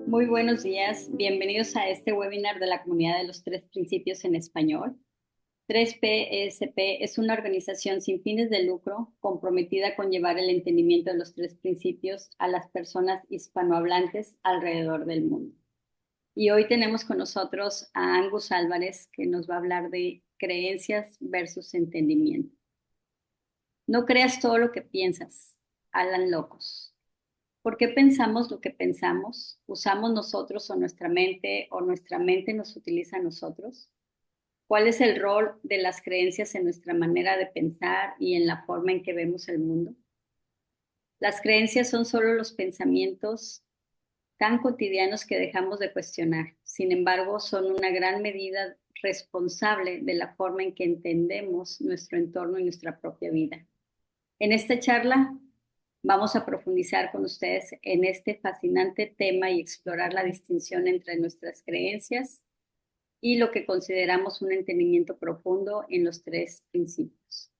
Muy buenos días, bienvenidos a este webinar de la Comunidad de los Tres Principios en Español. 3PESP es una organización sin fines de lucro comprometida con llevar el entendimiento de los tres principios a las personas hispanohablantes alrededor del mundo. Y hoy tenemos con nosotros a Angus Álvarez, que nos va a hablar de creencias versus entendimiento. No creas todo lo que piensas, Alan Locos. ¿Por qué pensamos lo que pensamos? ¿Usamos nosotros o nuestra mente nos utiliza a nosotros? ¿Cuál es el rol de las creencias en nuestra manera de pensar y en la forma en que vemos el mundo? Las creencias son solo los pensamientos tan cotidianos que dejamos de cuestionar. Sin embargo, son una gran medida responsable de la forma en que entendemos nuestro entorno y nuestra propia vida. En esta charla vamos a profundizar con ustedes en este fascinante tema y explorar la distinción entre nuestras creencias y lo que consideramos un entendimiento profundo en los tres principios.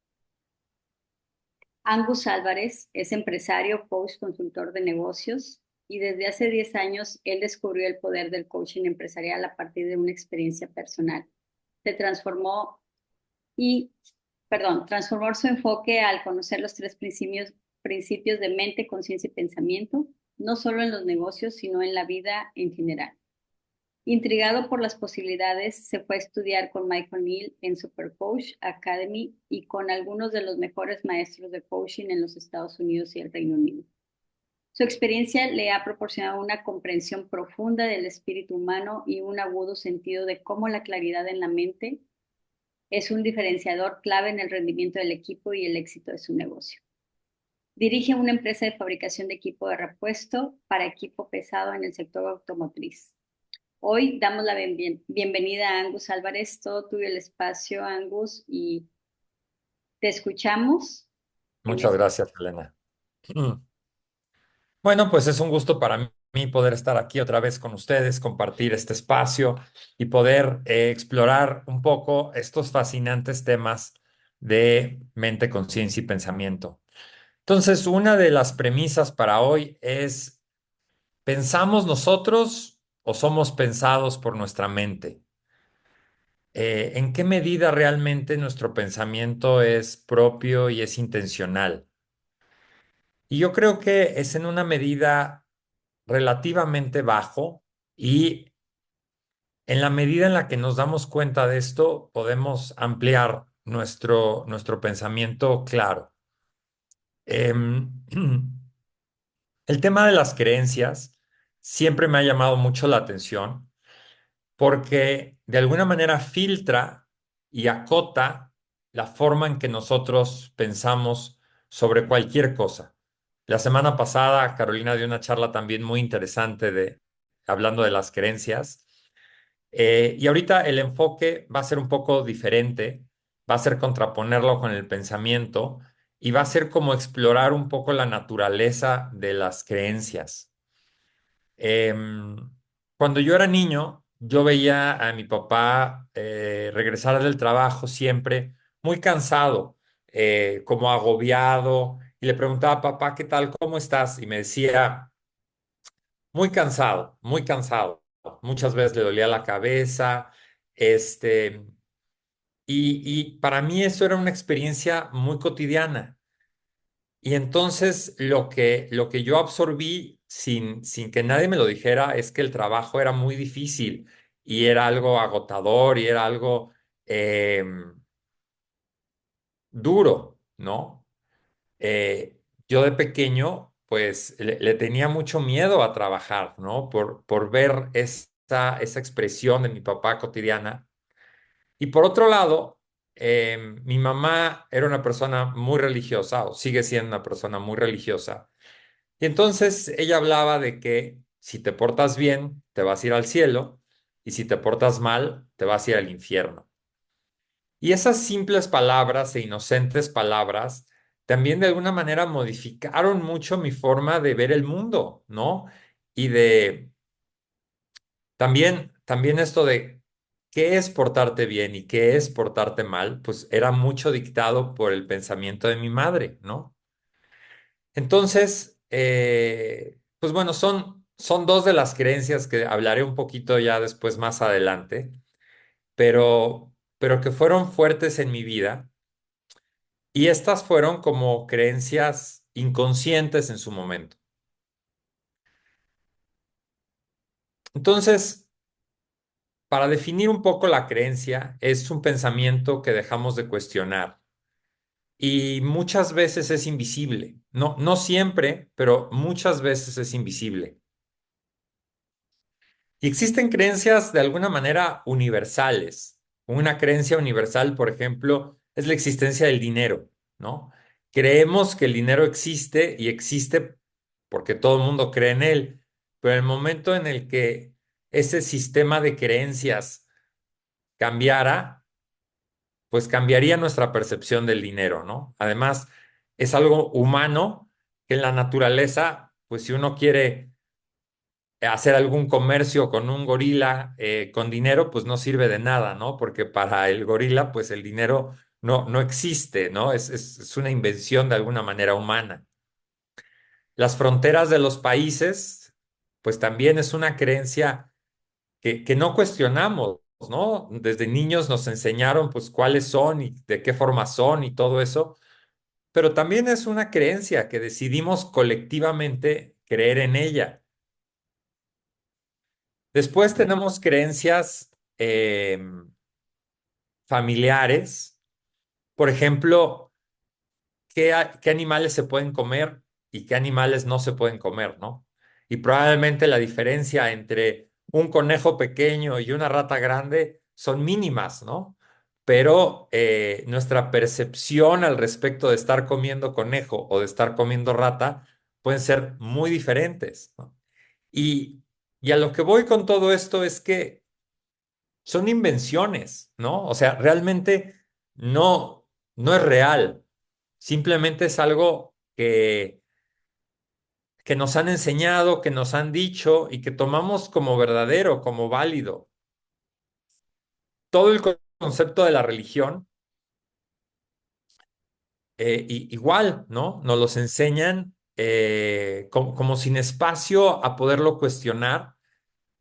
Angus Álvarez es empresario, coach, consultor de negocios y desde hace 10 años él descubrió el poder del coaching empresarial a partir de una experiencia personal. Se transformó y, transformó su enfoque al conocer los tres principios de mente, conciencia y pensamiento, no solo en los negocios, sino en la vida en general. Intrigado por las posibilidades, se fue a estudiar con Michael Neal en Supercoach Academy y con algunos de los mejores maestros de coaching en los Estados Unidos y el Reino Unido. Su experiencia le ha proporcionado una comprensión profunda del espíritu humano y un agudo sentido de cómo la claridad en la mente es un diferenciador clave en el rendimiento del equipo y el éxito de su negocio. Dirige una empresa de fabricación de equipo de repuesto para equipo pesado en el sector automotriz. Hoy damos la bienvenida a Angus Álvarez, todo tuyo el espacio, Angus, y te escuchamos. Muchas gracias, Elena. Bueno, pues es un gusto para mí poder estar aquí otra vez con ustedes, compartir este espacio y poder explorar un poco estos fascinantes temas de mente, conciencia y pensamiento. Entonces, una de las premisas para hoy es, ¿pensamos nosotros o somos pensados por nuestra mente? ¿En qué medida realmente nuestro pensamiento es propio y es intencional? Y yo creo que es en una medida relativamente bajo y en la medida en la que nos damos cuenta de esto, podemos ampliar nuestro pensamiento claro. Em, el tema de las creencias siempre me ha llamado mucho la atención porque de alguna manera filtra y acota la forma en que nosotros pensamos sobre cualquier cosa. La semana pasada, Carolina dio una charla también muy interesante hablando de las creencias. Y ahorita el enfoque va a ser un poco diferente, va a ser contraponerlo con el pensamiento y va a ser como explorar un poco la naturaleza de las creencias. Em, Cuando yo era niño, yo veía a mi papá regresar del trabajo siempre muy cansado, como agobiado, y le preguntaba, papá, ¿qué tal? ¿Cómo estás? Y me decía, muy cansado, muy cansado. Muchas veces le dolía la cabeza, este, y para mí eso era una experiencia muy cotidiana. Y entonces lo que yo absorbí sin que nadie me lo dijera es que el trabajo era muy difícil y era algo agotador y era algo eh, duro, ¿no? Yo de pequeño, pues le tenía mucho miedo a trabajar, ¿no? Por ver esa expresión de mi papá cotidiana. Y por otro lado, mi mamá era una persona muy religiosa, o sigue siendo una persona muy religiosa. Y entonces ella hablaba de que si te portas bien, te vas a ir al cielo, y si te portas mal, te vas a ir al infierno. Y esas simples palabras e inocentes palabras también de alguna manera modificaron mucho mi forma de ver el mundo, ¿no? Y de también esto de qué es portarte bien y qué es portarte mal, pues era mucho dictado por el pensamiento de mi madre, ¿no? Entonces, pues bueno, son dos de las creencias que hablaré un poquito ya después más adelante, pero que fueron fuertes en mi vida y estas fueron como creencias inconscientes en su momento. Entonces, para definir un poco la creencia, es un pensamiento que dejamos de cuestionar y muchas veces es invisible. No, no siempre, pero muchas veces es invisible. Y existen creencias de alguna manera universales. Una creencia universal, por ejemplo, es la existencia del dinero, ¿no? Creemos que el dinero existe y existe porque todo el mundo cree en él, pero el momento en el que ese sistema de creencias cambiara, pues cambiaría nuestra percepción del dinero, ¿no? Además, es algo humano que en la naturaleza, pues si uno quiere hacer algún comercio con un gorila con dinero, pues no sirve de nada, ¿no? Porque para el gorila, pues el dinero no existe, ¿no? Es una invención de alguna manera humana. Las fronteras de los países, pues también es una creencia que no cuestionamos, ¿no? Desde niños nos enseñaron, pues, cuáles son y de qué forma son y todo eso, pero también es una creencia que decidimos colectivamente creer en ella. Después tenemos creencias familiares. Por ejemplo, qué animales se pueden comer y qué animales no se pueden comer, ¿no? Y probablemente la diferencia entre un conejo pequeño y una rata grande son mínimas, ¿no? Pero nuestra percepción al respecto de estar comiendo conejo o de estar comiendo rata pueden ser muy diferentes, ¿no? Y, y a lo que voy con todo esto es que son invenciones, ¿no? O sea, realmente no es real. Simplemente es algo que nos han enseñado, que nos han dicho y que tomamos como verdadero, como válido. Todo el concepto de la religión, igual, ¿no? Nos los enseñan como sin espacio a poderlo cuestionar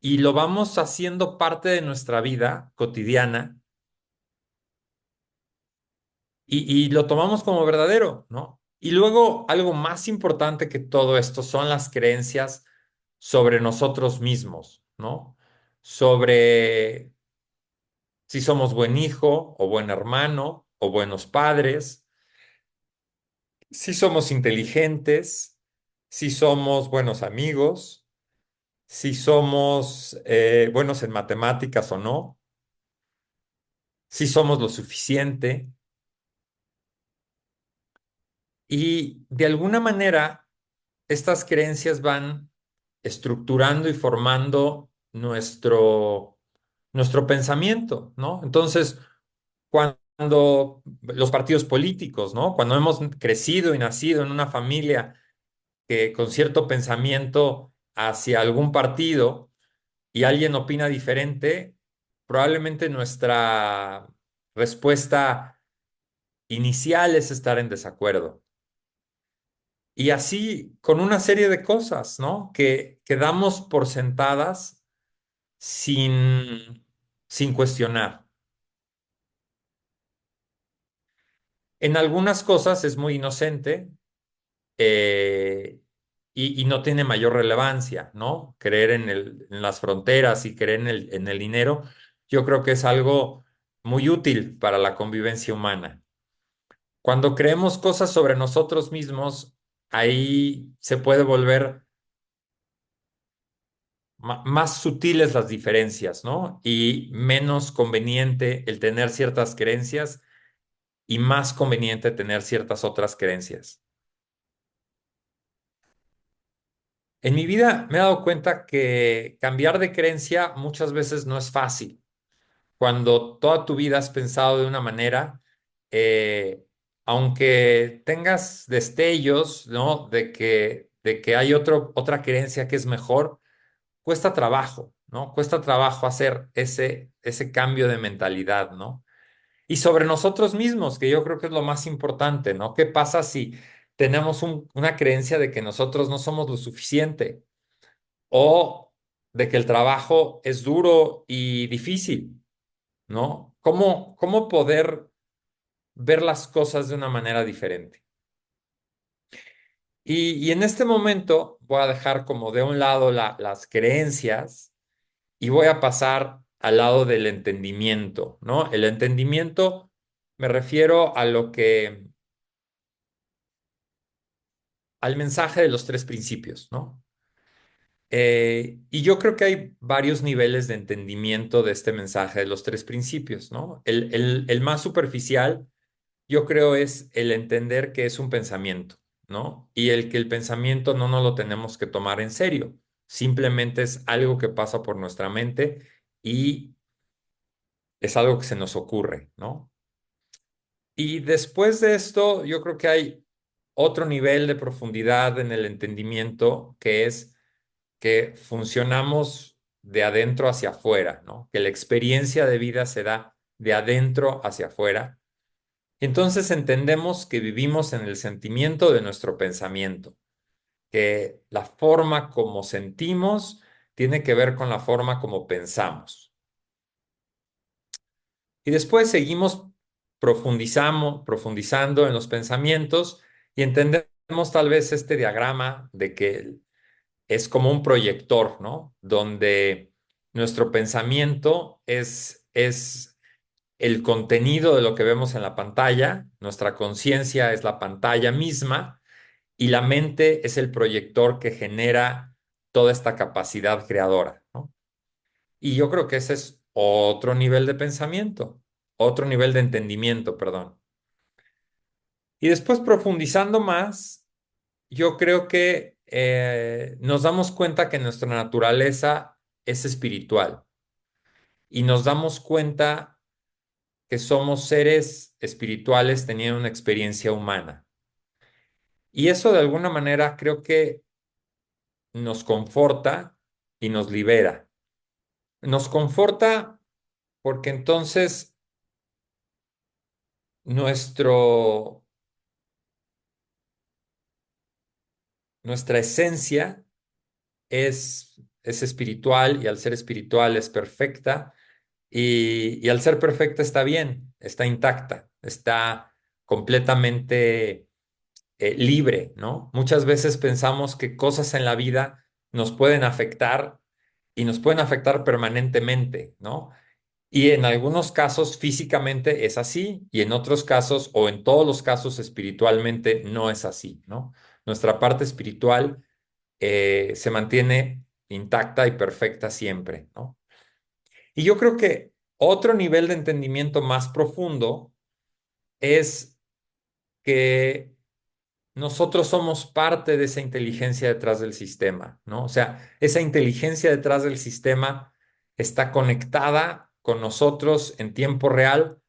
y lo vamos haciendo parte de nuestra vida cotidiana y lo tomamos como verdadero, ¿no? Y luego algo más importante que todo esto son las creencias sobre nosotros mismos, ¿no? Sobre si somos buen hijo o buen hermano o buenos padres, si somos inteligentes, si somos buenos amigos, si somos buenos en matemáticas o no, si somos lo suficiente. Y de alguna manera, estas creencias van estructurando y formando nuestro pensamiento, ¿no? Entonces, cuando los partidos políticos, ¿no? Cuando hemos crecido y nacido en una familia que con cierto pensamiento hacia algún partido y alguien opina diferente, probablemente nuestra respuesta inicial es estar en desacuerdo. Y así con una serie de cosas, ¿no? Que damos por sentadas sin cuestionar. En algunas cosas es muy inocente eh, y no tiene mayor relevancia, ¿no? Creer en las fronteras y creer en el dinero, yo creo que es algo muy útil para la convivencia humana. Cuando creemos cosas sobre nosotros mismos, ahí se puede volver más sutiles las diferencias, ¿no? Y menos conveniente el tener ciertas creencias y más conveniente tener ciertas otras creencias. En mi vida me he dado cuenta que cambiar de creencia muchas veces no es fácil. Cuando toda tu vida has pensado de una manera, eh, aunque tengas destellos, ¿no? De que hay otra creencia que es mejor, cuesta trabajo, ¿no? Cuesta trabajo hacer ese cambio de mentalidad, ¿no? Y sobre nosotros mismos, que yo creo que es lo más importante, ¿no? ¿Qué pasa si tenemos una creencia de que nosotros no somos lo suficiente o de que el trabajo es duro y difícil, ¿no? ¿Cómo poder ver las cosas de una manera diferente? Y en este momento voy a dejar como de un lado las creencias y voy a pasar al lado del entendimiento, ¿no? El entendimiento me refiero a al mensaje de los tres principios, ¿no? Y yo creo que hay varios niveles de entendimiento de este mensaje de los tres principios, ¿no? El más superficial, yo creo, es el entender que es un pensamiento, ¿no? Y el que el pensamiento no nos lo tenemos que tomar en serio, simplemente es algo que pasa por nuestra mente y es algo que se nos ocurre, ¿no? Y después de esto, yo creo que hay otro nivel de profundidad en el entendimiento que es que funcionamos de adentro hacia afuera, ¿no? Que la experiencia de vida se da de adentro hacia afuera. Entonces entendemos que vivimos en el sentimiento de nuestro pensamiento, que la forma como sentimos tiene que ver con la forma como pensamos. Y después seguimos profundizando en los pensamientos y entendemos tal vez este diagrama de que es como un proyector, ¿no? Donde nuestro pensamiento es el contenido de lo que vemos en la pantalla, nuestra conciencia es la pantalla misma y la mente es el proyector que genera toda esta capacidad creadora, ¿no? Y yo creo que ese es otro nivel de pensamiento, otro nivel de entendimiento, perdón. Y después profundizando más, yo creo que nos damos cuenta que nuestra naturaleza es espiritual y nos damos cuenta que somos seres espirituales teniendo una experiencia humana. Y eso de alguna manera creo que nos conforta y nos libera. Nos conforta porque entonces nuestro, nuestra esencia es espiritual y al ser espiritual es perfecta y al ser perfecta está bien, está intacta, está completamente libre, ¿no? Muchas veces pensamos que cosas en la vida nos pueden afectar y nos pueden afectar permanentemente, ¿no? Y en algunos casos físicamente es así y en otros casos o en todos los casos espiritualmente no es así, ¿no? Nuestra parte espiritual se mantiene intacta y perfecta siempre, ¿no? Y yo creo que otro nivel de entendimiento más profundo es que nosotros somos parte de esa inteligencia detrás del sistema, ¿no? O sea, esa inteligencia detrás del sistema está conectada con nosotros en tiempo real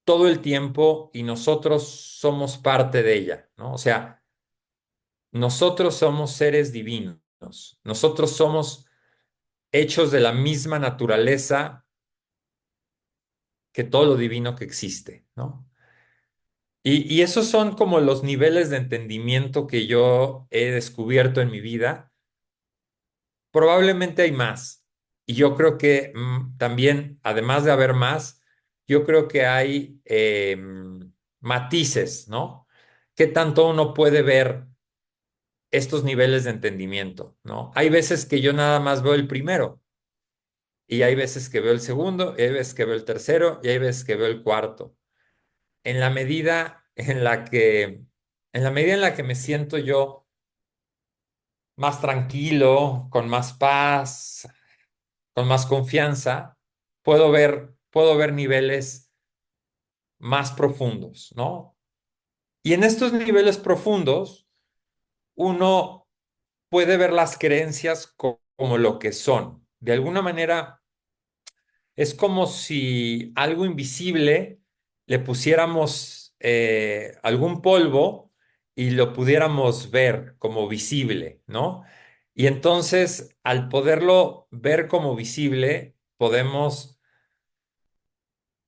todo el tiempo y nosotros somos parte de ella, ¿no? O sea, nosotros somos seres divinos, nosotros somos hechos de la misma naturaleza que todo lo divino que existe, ¿no? Y esos son como los niveles de entendimiento que yo he descubierto en mi vida. Probablemente hay más. Y yo creo que también, además de haber más, yo creo que hay matices, ¿no? ¿Qué tanto uno puede ver estos niveles de entendimiento, ¿no? Hay veces que yo nada más veo el primero y hay veces que veo el segundo, y hay veces que veo el tercero y hay veces que veo el cuarto. En la medida en la medida en la que me siento yo más tranquilo, con más paz, con más confianza, puedo ver niveles más profundos, ¿no? Y en estos niveles profundos, uno puede ver las creencias como lo que son. De alguna manera, es como si algo invisible le pusiéramos algún polvo y lo pudiéramos ver como visible, ¿no? Y entonces, al poderlo ver como visible, podemos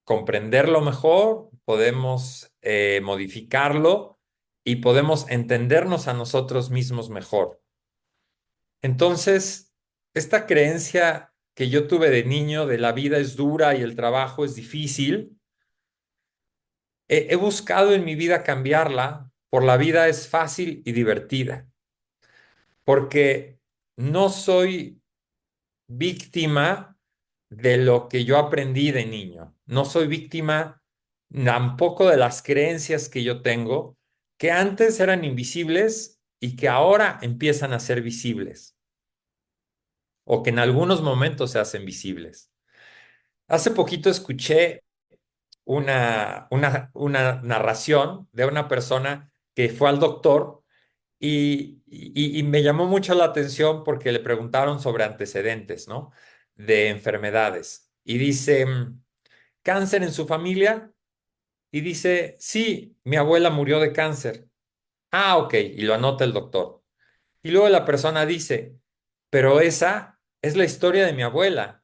comprenderlo mejor, podemos modificarlo y podemos entendernos a nosotros mismos mejor. Entonces, esta creencia que yo tuve de niño de la vida es dura y el trabajo es difícil, he buscado en mi vida cambiarla por la vida es fácil y divertida, porque no soy víctima de lo que yo aprendí de niño. No soy víctima tampoco de las creencias que yo tengo, que antes eran invisibles y que ahora empiezan a ser visibles, o que en algunos momentos se hacen visibles. Hace poquito escuché una narración de una persona que fue al doctor y me llamó mucho la atención porque le preguntaron sobre antecedentes, ¿no? De enfermedades. Y dice, ¿cáncer en su familia? Y dice, sí, mi abuela murió de cáncer. Ah, ok, y lo anota el doctor. Y luego la persona dice, pero esa es la historia de mi abuela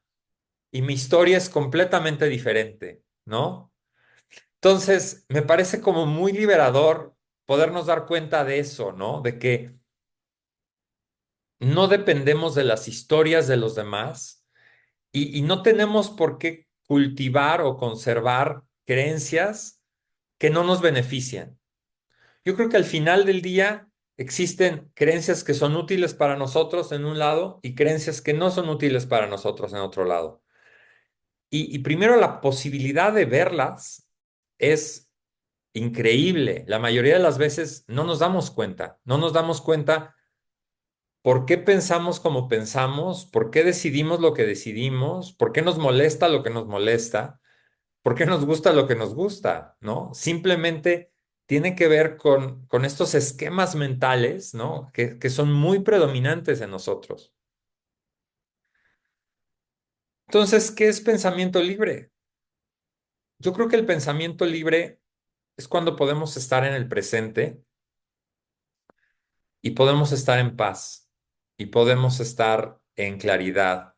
y mi historia es completamente diferente, ¿no? Entonces, me parece como muy liberador podernos dar cuenta de eso, ¿no? De que no dependemos de las historias de los demás y no tenemos por qué cultivar o conservar creencias que no nos benefician. Yo creo que al final del día existen creencias que son útiles para nosotros en un lado y creencias que no son útiles para nosotros en otro lado. Y primero la posibilidad de verlas es increíble. La mayoría de las veces no nos damos cuenta, no nos damos cuenta por qué pensamos como pensamos, por qué decidimos lo que decidimos, por qué nos molesta lo que nos molesta, por qué nos gusta lo que nos gusta, ¿no? Simplemente tiene que ver con estos esquemas mentales, ¿no? Que son muy predominantes en nosotros. Entonces, ¿qué es pensamiento libre? Yo creo que el pensamiento libre es cuando podemos estar en el presente y podemos estar en paz y podemos estar en claridad.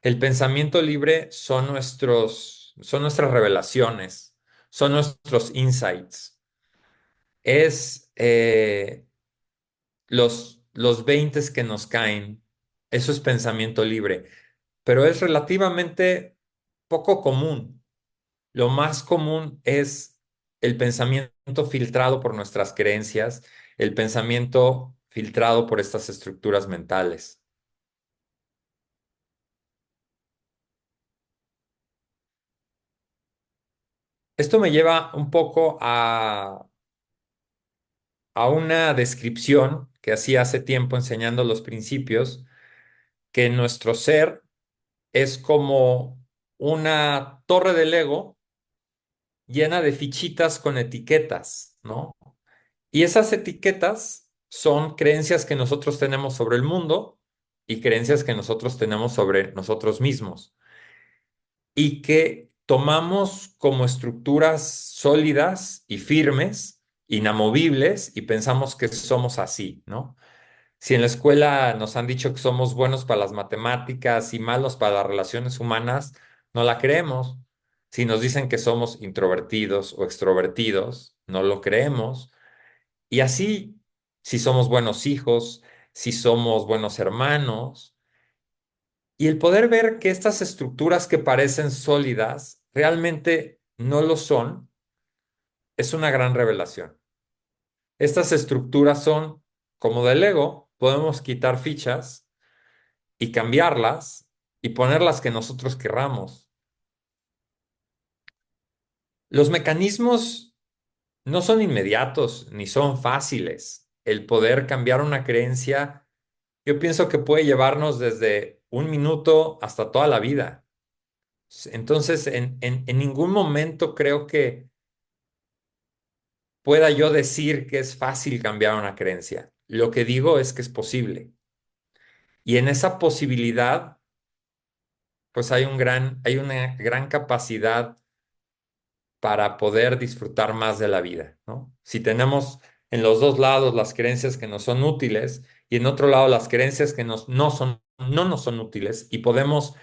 El pensamiento libre son nuestras revelaciones, son nuestros insights. Es los veintes que nos caen. Eso es pensamiento libre, pero es relativamente poco común. Lo más común es el pensamiento filtrado por nuestras creencias, el pensamiento filtrado por estas estructuras mentales. Esto me lleva un poco a una descripción que hacía hace tiempo enseñando los principios, que nuestro ser es como una torre de Lego llena de fichitas con etiquetas, ¿no? Y esas etiquetas son creencias que nosotros tenemos sobre el mundo y creencias que nosotros tenemos sobre nosotros mismos y que tomamos como estructuras sólidas y firmes, inamovibles, y pensamos que somos así, ¿no? Si en la escuela nos han dicho que somos buenos para las matemáticas y malos para las relaciones humanas, no la creemos. Si nos dicen que somos introvertidos o extrovertidos, no lo creemos. Y así, si somos buenos hijos, si somos buenos hermanos, y el poder ver que estas estructuras que parecen sólidas realmente no lo son, es una gran revelación. Estas estructuras son como de Lego, podemos quitar fichas y cambiarlas y poner las que nosotros querramos. Los mecanismos no son inmediatos ni son fáciles. El poder cambiar una creencia, yo pienso que puede llevarnos desde un minuto hasta toda la vida. Entonces, en ningún momento creo que pueda yo decir que es fácil cambiar una creencia. Lo que digo es que es posible. Y en esa posibilidad, pues hay una gran capacidad para poder disfrutar más de la vida, ¿no? Si tenemos en los dos lados las creencias que nos son útiles y en otro lado las creencias que no nos son útiles y podemos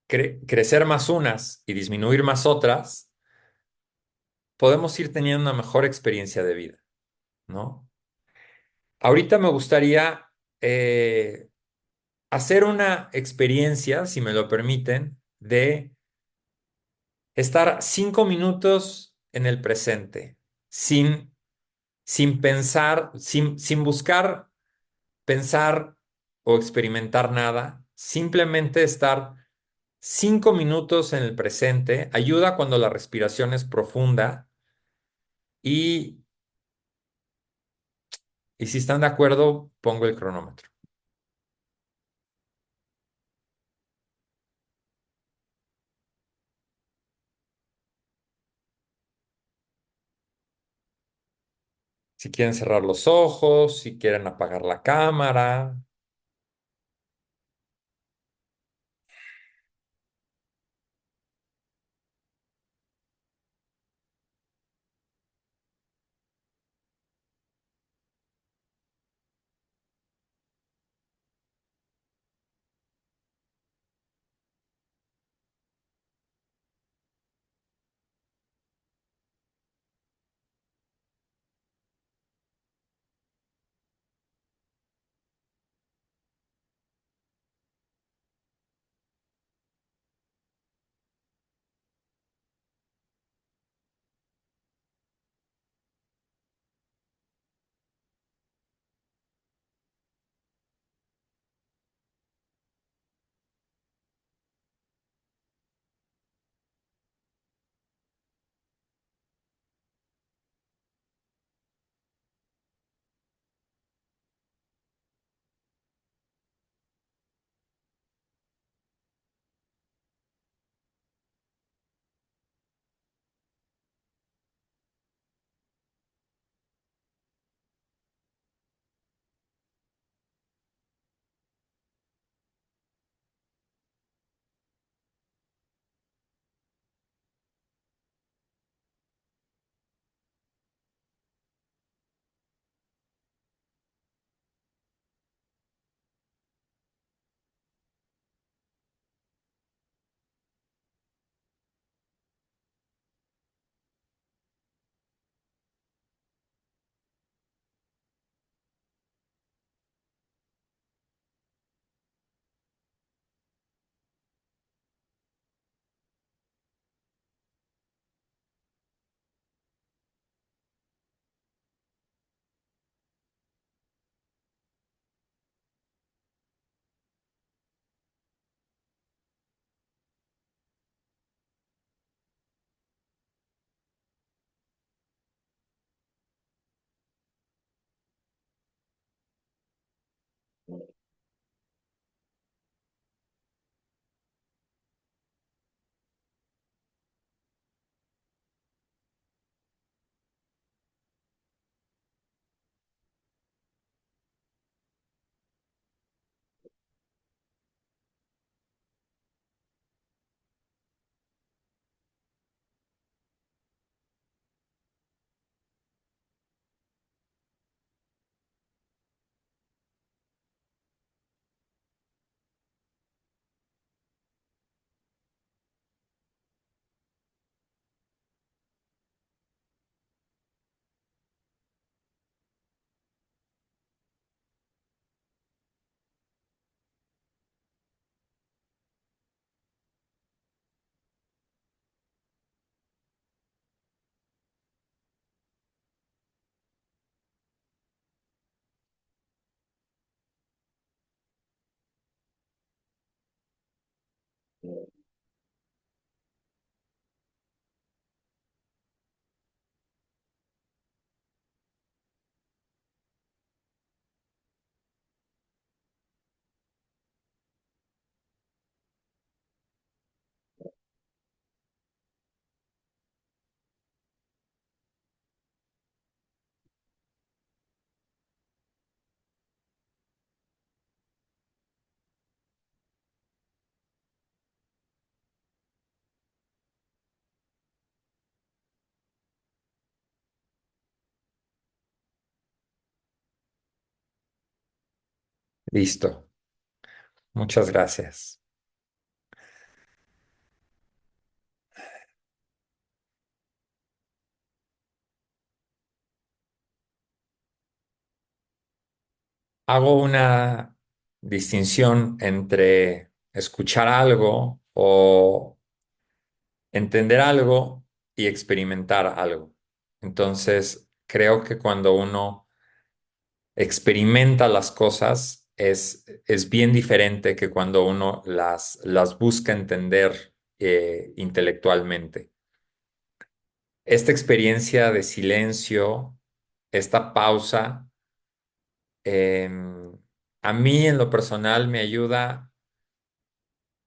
crecer más unas y disminuir más otras, podemos ir teniendo una mejor experiencia de vida, ¿no? Ahorita me gustaría hacer una experiencia, si me lo permiten, de estar 5 minutos en el presente, sin, sin pensar, sin buscar pensar o experimentar nada, simplemente estar 5 minutos en el presente ayuda cuando la respiración es profunda y, y si están de acuerdo, pongo el cronómetro. Si quieren cerrar los ojos, si quieren apagar la cámara. Listo. Muchas gracias. Hago una distinción entre escuchar algo o entender algo y experimentar algo. Entonces, creo que cuando uno experimenta las cosas es bien diferente que cuando uno las busca entender intelectualmente. Esta experiencia de silencio, esta pausa, em, a mí en lo personal me ayuda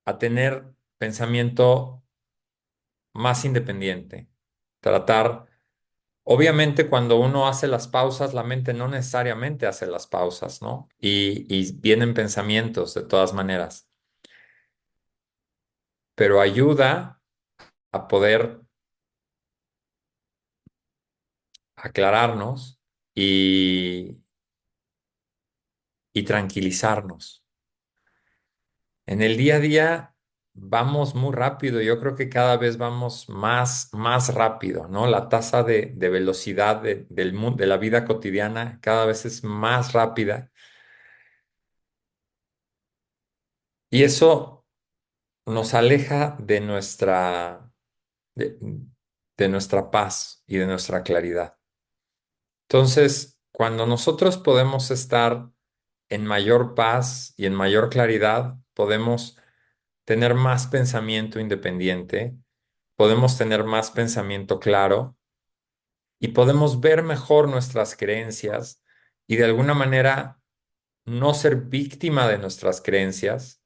a tener pensamiento más independiente. Tratar, obviamente cuando uno hace las pausas, la mente no necesariamente hace las pausas, ¿no? Y vienen pensamientos de todas maneras, pero ayuda a poder aclararnos y tranquilizarnos. En el día a día vamos muy rápido, yo creo que cada vez vamos más rápido, ¿no? La tasa de velocidad del mundo, de la vida cotidiana cada vez es más rápida y eso nos aleja de, de nuestra paz y de nuestra claridad. Entonces, cuando nosotros podemos estar en mayor paz y en mayor claridad, podemos tener más pensamiento independiente, podemos tener más pensamiento claro y podemos ver mejor nuestras creencias y de alguna manera no ser víctima de nuestras creencias,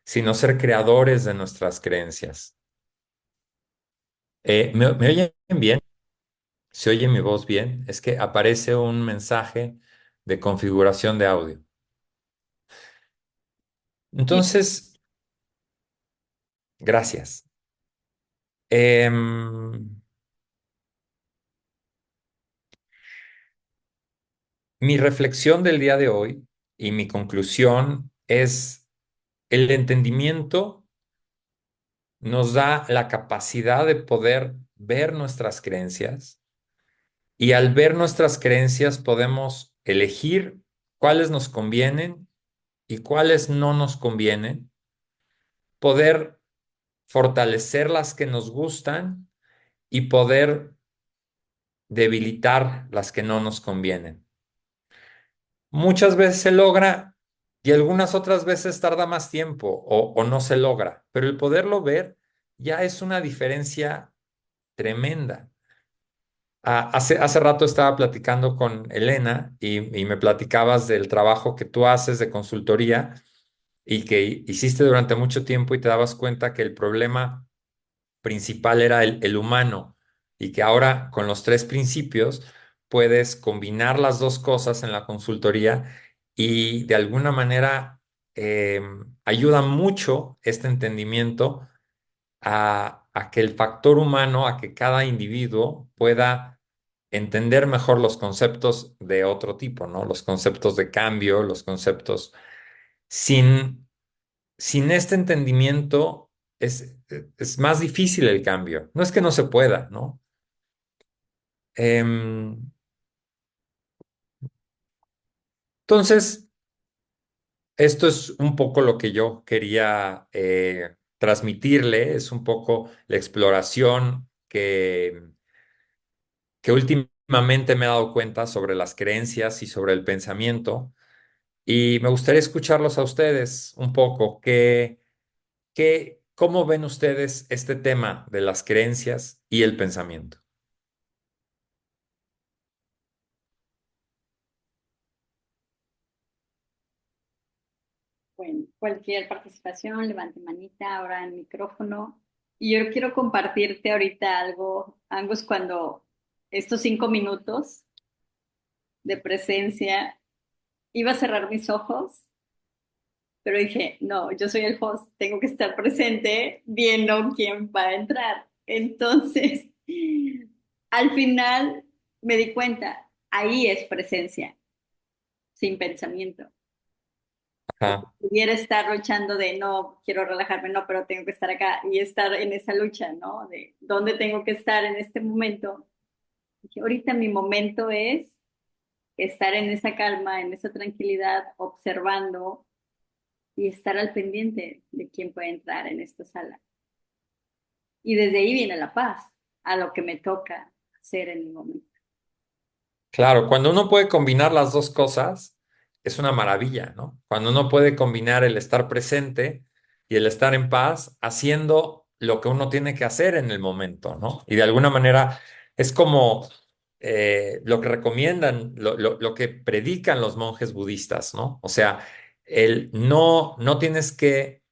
sino ser creadores de nuestras creencias. ¿Me oyen bien? ¿Se oye mi voz bien? Es que aparece un mensaje de configuración de audio. Sí, Entonces, gracias. Em, Mi reflexión del día de hoy y mi conclusión es el entendimiento nos da la capacidad de poder ver nuestras creencias y al ver nuestras creencias podemos elegir cuáles nos convienen y cuáles no nos convienen, poder fortalecer las que nos gustan y poder debilitar las que no nos convienen. Muchas veces se logra y algunas otras veces tarda más tiempo o no se logra, pero el poderlo ver ya es una diferencia tremenda. Hace rato estaba platicando con Elena y me platicabas del trabajo que tú haces de consultoría y que hiciste durante mucho tiempo y te dabas cuenta que el problema principal era el humano y que ahora con los tres principios puedes combinar las dos cosas en la consultoría y de alguna manera eh, ayuda mucho este entendimiento a que el factor humano, a que cada individuo pueda entender mejor los conceptos de otro tipo, ¿no? Los conceptos de cambio, los conceptos sin sin este entendimiento es más difícil el cambio. No es que no se pueda, ¿no? Em, entonces, esto es un poco lo que yo quería transmitirle, es un poco la exploración que últimamente me he dado cuenta sobre las creencias y sobre el pensamiento. Y me gustaría escucharlos a ustedes un poco. ¿Cómo ven ustedes este tema de las creencias y el pensamiento? bueno, cualquier participación, levante manita, ahora el micrófono. Y yo quiero compartirte ahorita algo, Angus, cuando estos 5 minutos de presencia, iba a cerrar mis ojos, pero dije, no, yo soy el host, tengo que estar presente viendo quién va a entrar. Entonces, al final me di cuenta, ahí es presencia, sin pensamiento. Ajá. Pudiera estar luchando de no, quiero relajarme, no, pero tengo que estar acá y estar en esa lucha, ¿no? De dónde tengo que estar en este momento. Dije, ahorita mi momento es estar en esa calma, en esa tranquilidad, observando y estar al pendiente de quién puede entrar en esta sala. Y desde ahí viene la paz, a lo que me toca hacer en el momento. Claro, cuando uno puede combinar las dos cosas, es una maravilla, ¿no? Cuando uno puede combinar el estar presente y el estar en paz, haciendo lo que uno tiene que hacer en el momento, ¿no? Y de alguna manera es como lo que recomiendan, lo que predican los monjes budistas, ¿no? O sea, no tienes que.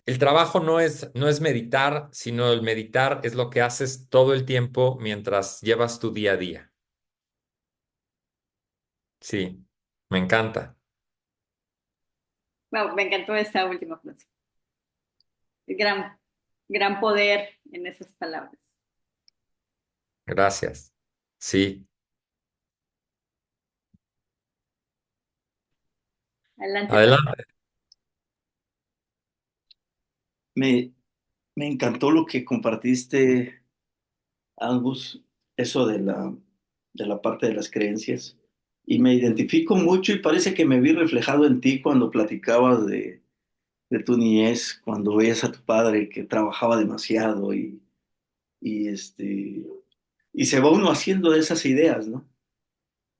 El trabajo no es meditar, sino el meditar es lo que haces todo el tiempo mientras llevas tu día a día. Sí, me encanta. Wow, me encantó esta última frase. Gran, gran poder en esas palabras. Gracias. Sí, Adelante, Pablo. adelante. Me, me encantó lo que compartiste, Angus, eso de la parte de las creencias. Y me identifico mucho y parece que me vi reflejado en ti cuando platicabas de tu niñez, cuando veías a tu padre que trabajaba demasiado y, este, y se va uno haciendo de esas ideas, ¿no?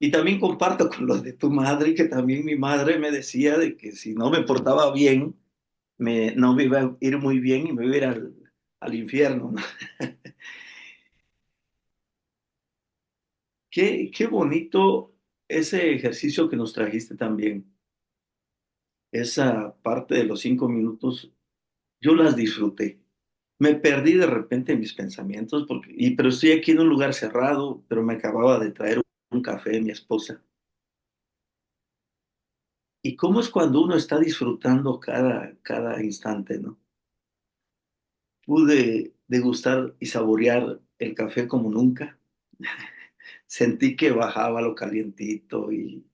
Y también comparto con lo de tu madre, que también mi madre me decía de que si no me portaba bien, no me iba a ir muy bien y me iba a ir al infierno, ¿no? Qué bonito ese ejercicio que nos trajiste también. Esa parte de los 5 minutos, yo las disfruté. Me perdí de repente en mis pensamientos, pero estoy aquí en un lugar cerrado, pero me acababa de traer un café mi esposa. ¿Y cómo es cuando uno está disfrutando cada instante, ¿no? Pude degustar y saborear el café como nunca. Sentí que bajaba lo calientito y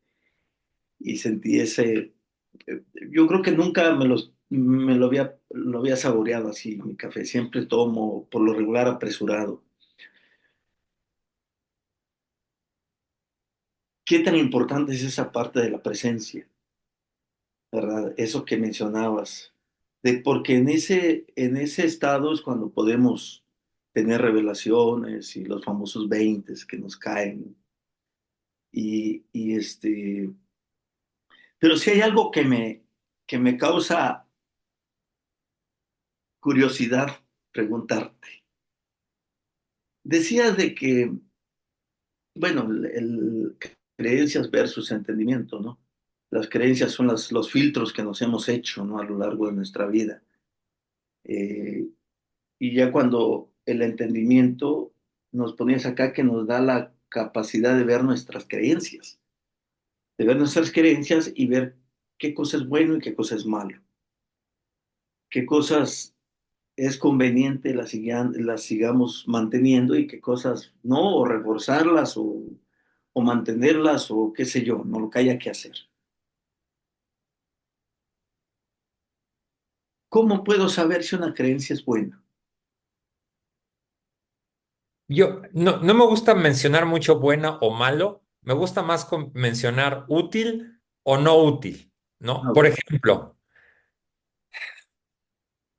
sentí yo creo que nunca lo había saboreado así, mi café. Siempre tomo, por lo regular, apresurado. ¿Qué tan importante es esa parte de la presencia, verdad? Eso que mencionabas. Porque en ese estado es cuando podemos tener revelaciones y los famosos veintes que nos caen. Pero si hay algo que me causa curiosidad preguntarte. Decías de que, bueno, creencias versus entendimiento, ¿no? Las creencias son los filtros que nos hemos hecho, ¿no? A lo largo de nuestra vida. Eh, y ya cuando el entendimiento nos ponías acá que nos da la capacidad de ver nuestras creencias, de ver nuestras creencias y ver qué cosa es bueno y qué cosa es malo, qué cosas es conveniente las sigamos manteniendo y qué cosas no, o reforzarlas o mantenerlas o qué sé yo, no lo que haya que hacer. ¿Cómo puedo saber si una creencia es buena? Yo no me gusta mencionar mucho bueno o malo, me gusta más mencionar útil o no útil, ¿no? Ah, Por ejemplo,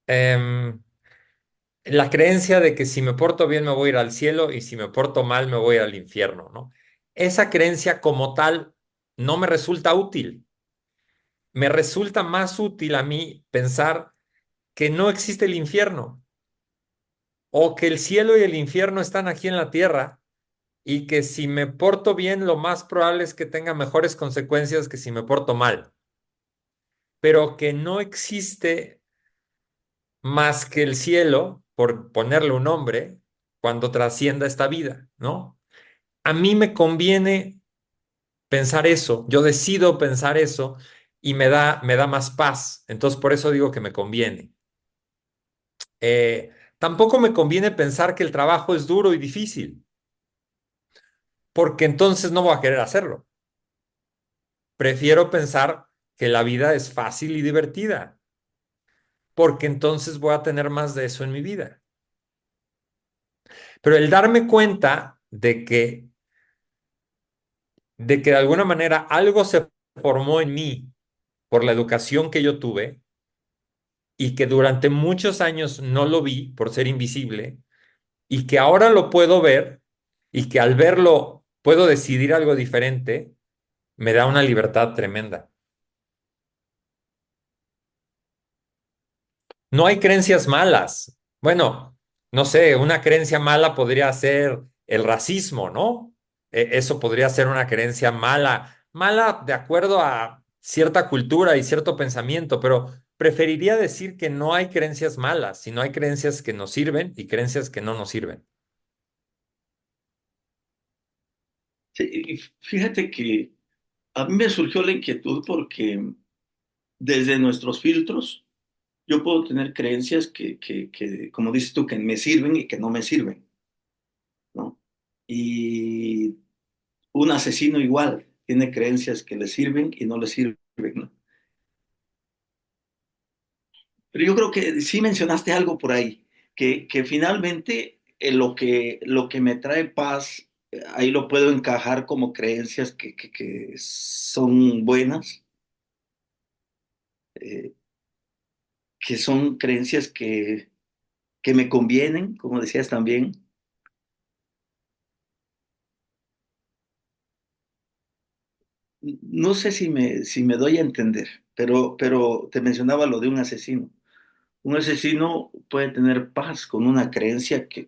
em, la creencia de que si me porto bien me voy a ir al cielo y si me porto mal me voy a ir al infierno, ¿no? Esa creencia como tal no me resulta útil. Me resulta más útil a mí pensar que no existe el infierno o que el cielo y el infierno están aquí en la tierra y que si me porto bien lo más probable es que tenga mejores consecuencias que si me porto mal, pero que no existe más que el cielo, por ponerle un nombre, cuando trascienda esta vida, ¿no? A mí me conviene pensar eso, yo decido pensar eso y me da más paz, entonces por eso digo que me conviene. Tampoco me conviene pensar que el trabajo es duro y difícil, porque entonces no voy a querer hacerlo. prefiero pensar que la vida es fácil y divertida, porque entonces voy a tener más de eso en mi vida. Pero el darme cuenta de que de alguna manera algo se formó en mí por la educación que yo tuve y que durante muchos años no lo vi por ser invisible y que ahora lo puedo ver y que al verlo puedo decidir algo diferente, me da una libertad tremenda. No hay creencias malas. Bueno, no sé, una creencia mala podría ser el racismo, ¿no? Eso podría ser una creencia mala, mala de acuerdo a cierta cultura y cierto pensamiento, pero preferiría decir que no hay creencias malas, sino hay creencias que nos sirven y creencias que no nos sirven. Sí, y fíjate que a mí me surgió la inquietud porque desde nuestros filtros yo puedo tener creencias como dices tú, que me sirven y que no me sirven, ¿no? Y un asesino igual tiene creencias que le sirven y no le sirven, ¿no? Pero yo creo que sí mencionaste algo por ahí, que finalmente lo que me trae paz, ahí lo puedo encajar como creencias que son buenas, eh, que son creencias que me convienen, como decías también. No sé si me doy a entender, pero te mencionaba lo de un asesino. Un asesino puede tener paz con una creencia que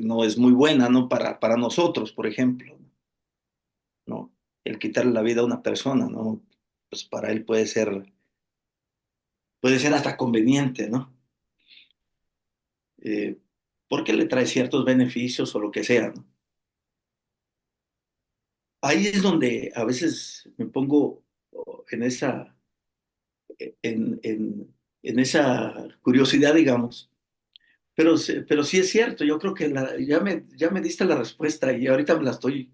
no es muy buena, ¿no? Para nosotros, por ejemplo, ¿no? El quitarle la vida a una persona, ¿no? Pues para él puede ser hasta conveniente, ¿no? Eh, Porque le trae ciertos beneficios o lo que sea, ¿no? Ahí es donde a veces me pongo en en, en, en esa curiosidad, digamos. Pero sí es cierto, yo creo que ya me diste la respuesta y ahorita me la estoy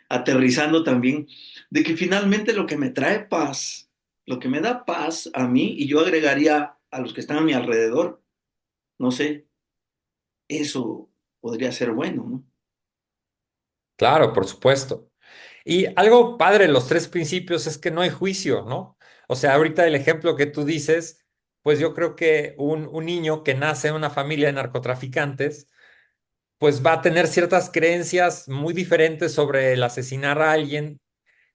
aterrizando también, de que finalmente lo que me trae paz, lo que me da paz a mí, y yo agregaría a los que están a mi alrededor, no sé, eso podría ser bueno, ¿no? Claro, por supuesto. Y algo padre de los tres principios es que no hay juicio, ¿no? O sea, ahorita el ejemplo que tú dices, pues yo creo que un niño que nace en una familia de narcotraficantes, pues va a tener ciertas creencias muy diferentes sobre el asesinar a alguien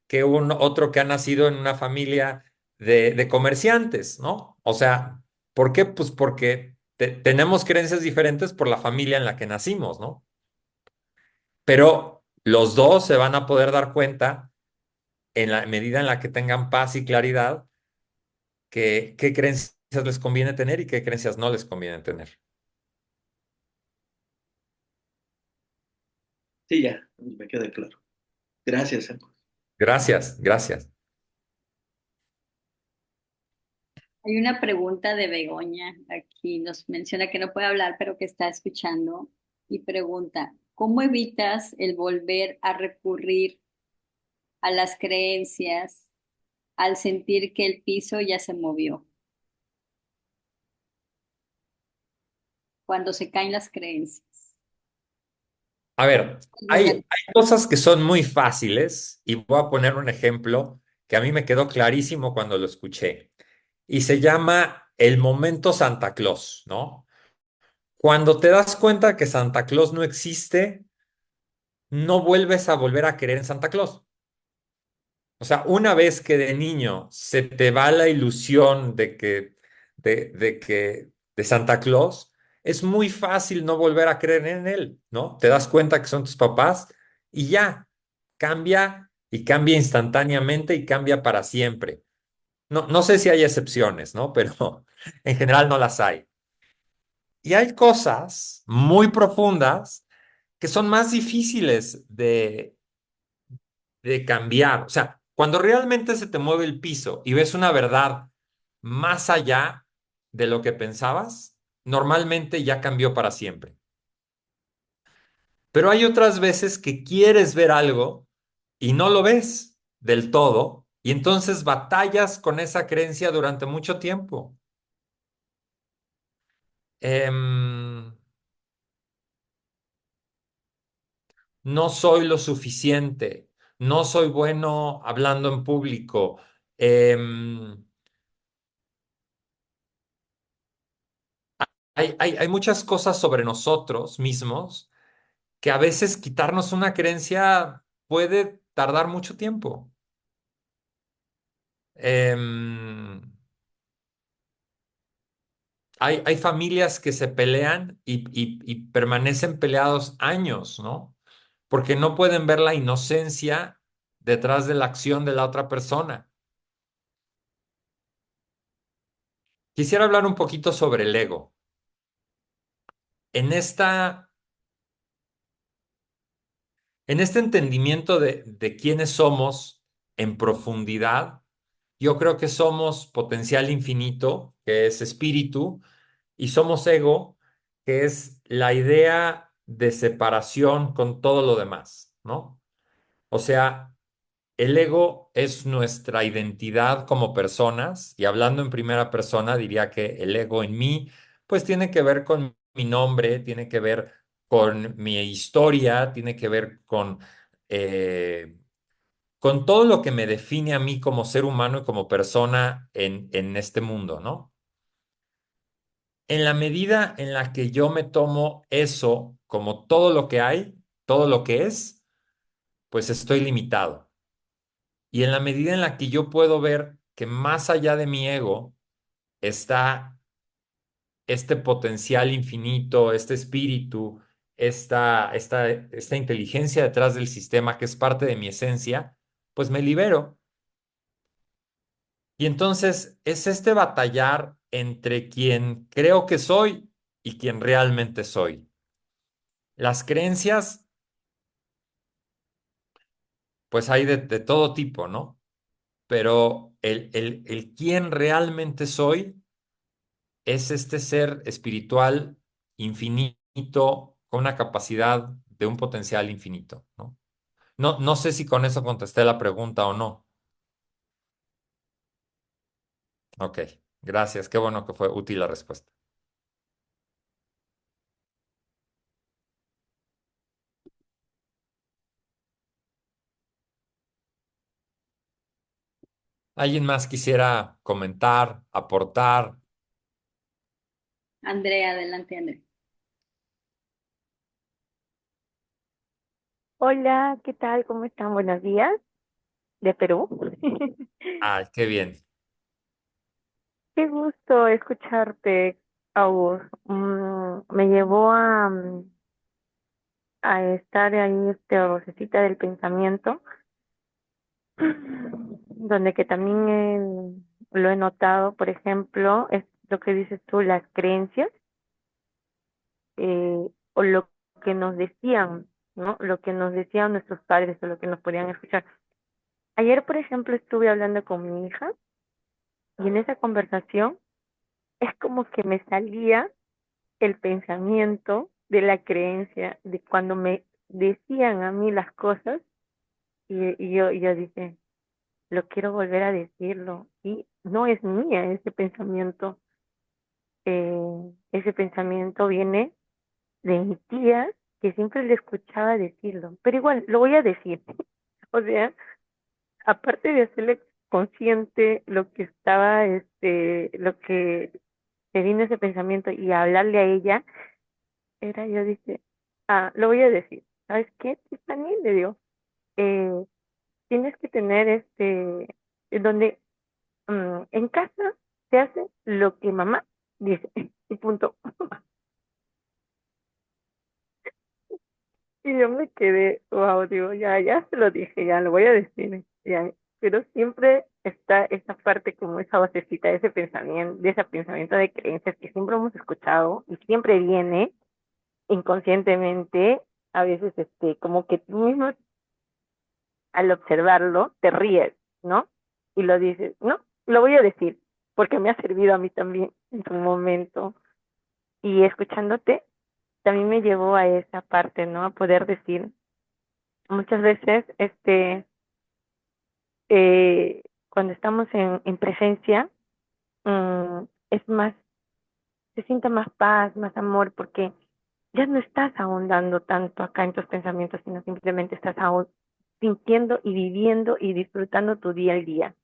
que un otro que ha nacido en una familia de comerciantes, ¿no? O sea, ¿por qué? Pues porque tenemos creencias diferentes por la familia en la que nacimos, ¿no? Pero los dos se van a poder dar cuenta en la medida en la que tengan paz y claridad que qué creencias les conviene tener y qué creencias no les conviene tener. Sí, ya, me queda claro. Gracias, Marcos. Gracias, gracias. Hay una pregunta de Begoña. Aquí nos menciona que no puede hablar, pero que está escuchando y pregunta, ¿cómo evitas el volver a recurrir a las creencias al sentir que el piso ya se movió? Cuando se caen las creencias. A ver, hay cosas que son muy fáciles y voy a poner un ejemplo que a mí me quedó clarísimo cuando lo escuché y se llama el momento Santa Claus, ¿no? Cuando te das cuenta que Santa Claus no existe, no vuelves a volver a creer en Santa Claus. O sea, una vez que de niño se te va la ilusión de Santa Claus, es muy fácil no volver a creer en él, ¿no? Te das cuenta que son tus papás y ya, cambia y cambia instantáneamente y cambia para siempre. No, no sé si hay excepciones, ¿no? Pero en general no las hay. Y hay cosas muy profundas que son más difíciles de cambiar. O sea, cuando realmente se te mueve el piso y ves una verdad más allá de lo que pensabas, normalmente ya cambió para siempre. Pero hay otras veces que quieres ver algo y no lo ves del todo Y entonces batallas con esa creencia durante mucho tiempo. Em, no soy lo suficiente, no soy bueno hablando en público. Em, hay muchas cosas sobre nosotros mismos que a veces quitarnos una creencia puede tardar mucho tiempo. Em, hay familias que se pelean y permanecen peleados años, ¿no? Porque no pueden ver la inocencia detrás de la acción de la otra persona. Quisiera hablar un poquito sobre el ego. En esta, en este entendimiento de quiénes somos en profundidad, yo creo que somos potencial infinito, que es espíritu, y somos ego, que es la idea de separación con todo lo demás, ¿no? O sea, el ego es nuestra identidad como personas, y hablando en primera persona, diría que el ego en mí, pues tiene que ver con mi nombre, tiene que ver con mi historia, tiene que ver eh, con todo lo que me define a mí como ser humano y como persona en este mundo, ¿no? En la medida en la que yo me tomo eso como todo lo que hay, todo lo que es, pues estoy limitado. Y en la medida en la que yo puedo ver que más allá de mi ego está este potencial infinito, este espíritu, esta inteligencia detrás del sistema que es parte de mi esencia, pues me libero. Y entonces es este batallar entre quien creo que soy y quien realmente soy. Las creencias, pues hay de todo tipo, ¿no? Pero el quién realmente soy es este ser espiritual infinito con una capacidad de un potencial infinito, ¿no? No sé si con eso contesté la pregunta o no. Ok, gracias. Qué bueno que fue útil la respuesta. ¿Alguien más quisiera comentar, aportar? Andrea, adelante, Andrea. Hola, ¿qué tal? ¿Cómo están? Buenos días, de Perú. Ay, qué bien. Qué gusto escucharte, August. Me llevó a estar ahí, vocecita del pensamiento, donde que también lo he notado, por ejemplo, es lo que dices tú, las creencias, o lo que nos decían, ¿no? Lo que nos decían nuestros padres o lo que nos podían escuchar. Ayer, por ejemplo, estuve hablando con mi hija y en esa conversación es como que me salía el pensamiento de la creencia, de cuando me decían a mí las cosas y yo dije, lo quiero volver a decirlo y no es mía ese pensamiento viene de mi tía que siempre le escuchaba decirlo, pero igual lo voy a decir, o sea, aparte de hacerle consciente lo que estaba, lo que se vino ese pensamiento y hablarle a ella, yo dije, lo voy a decir, ¿sabes qué, Tiffany? Le digo, eh, tienes que tener en donde en casa se hace lo que mamá dice, y punto. Y yo me quedé, wow, digo, ya se lo dije, ya lo voy a decir, ya. Pero siempre está esa parte como esa vocecita, de ese pensamiento de creencias que siempre hemos escuchado y siempre viene inconscientemente, a veces como que tú mismo al observarlo te ríes, ¿no? Y lo dices, no, lo voy a decir, porque me ha servido a mí también en su momento. Y escuchándote, también me llevó a esa parte, ¿no? A poder decir, muchas veces, cuando estamos en presencia, es más, se siente más paz, más amor, porque ya no estás ahondando tanto acá en tus pensamientos, sino simplemente estás sintiendo y viviendo y disfrutando tu día al día.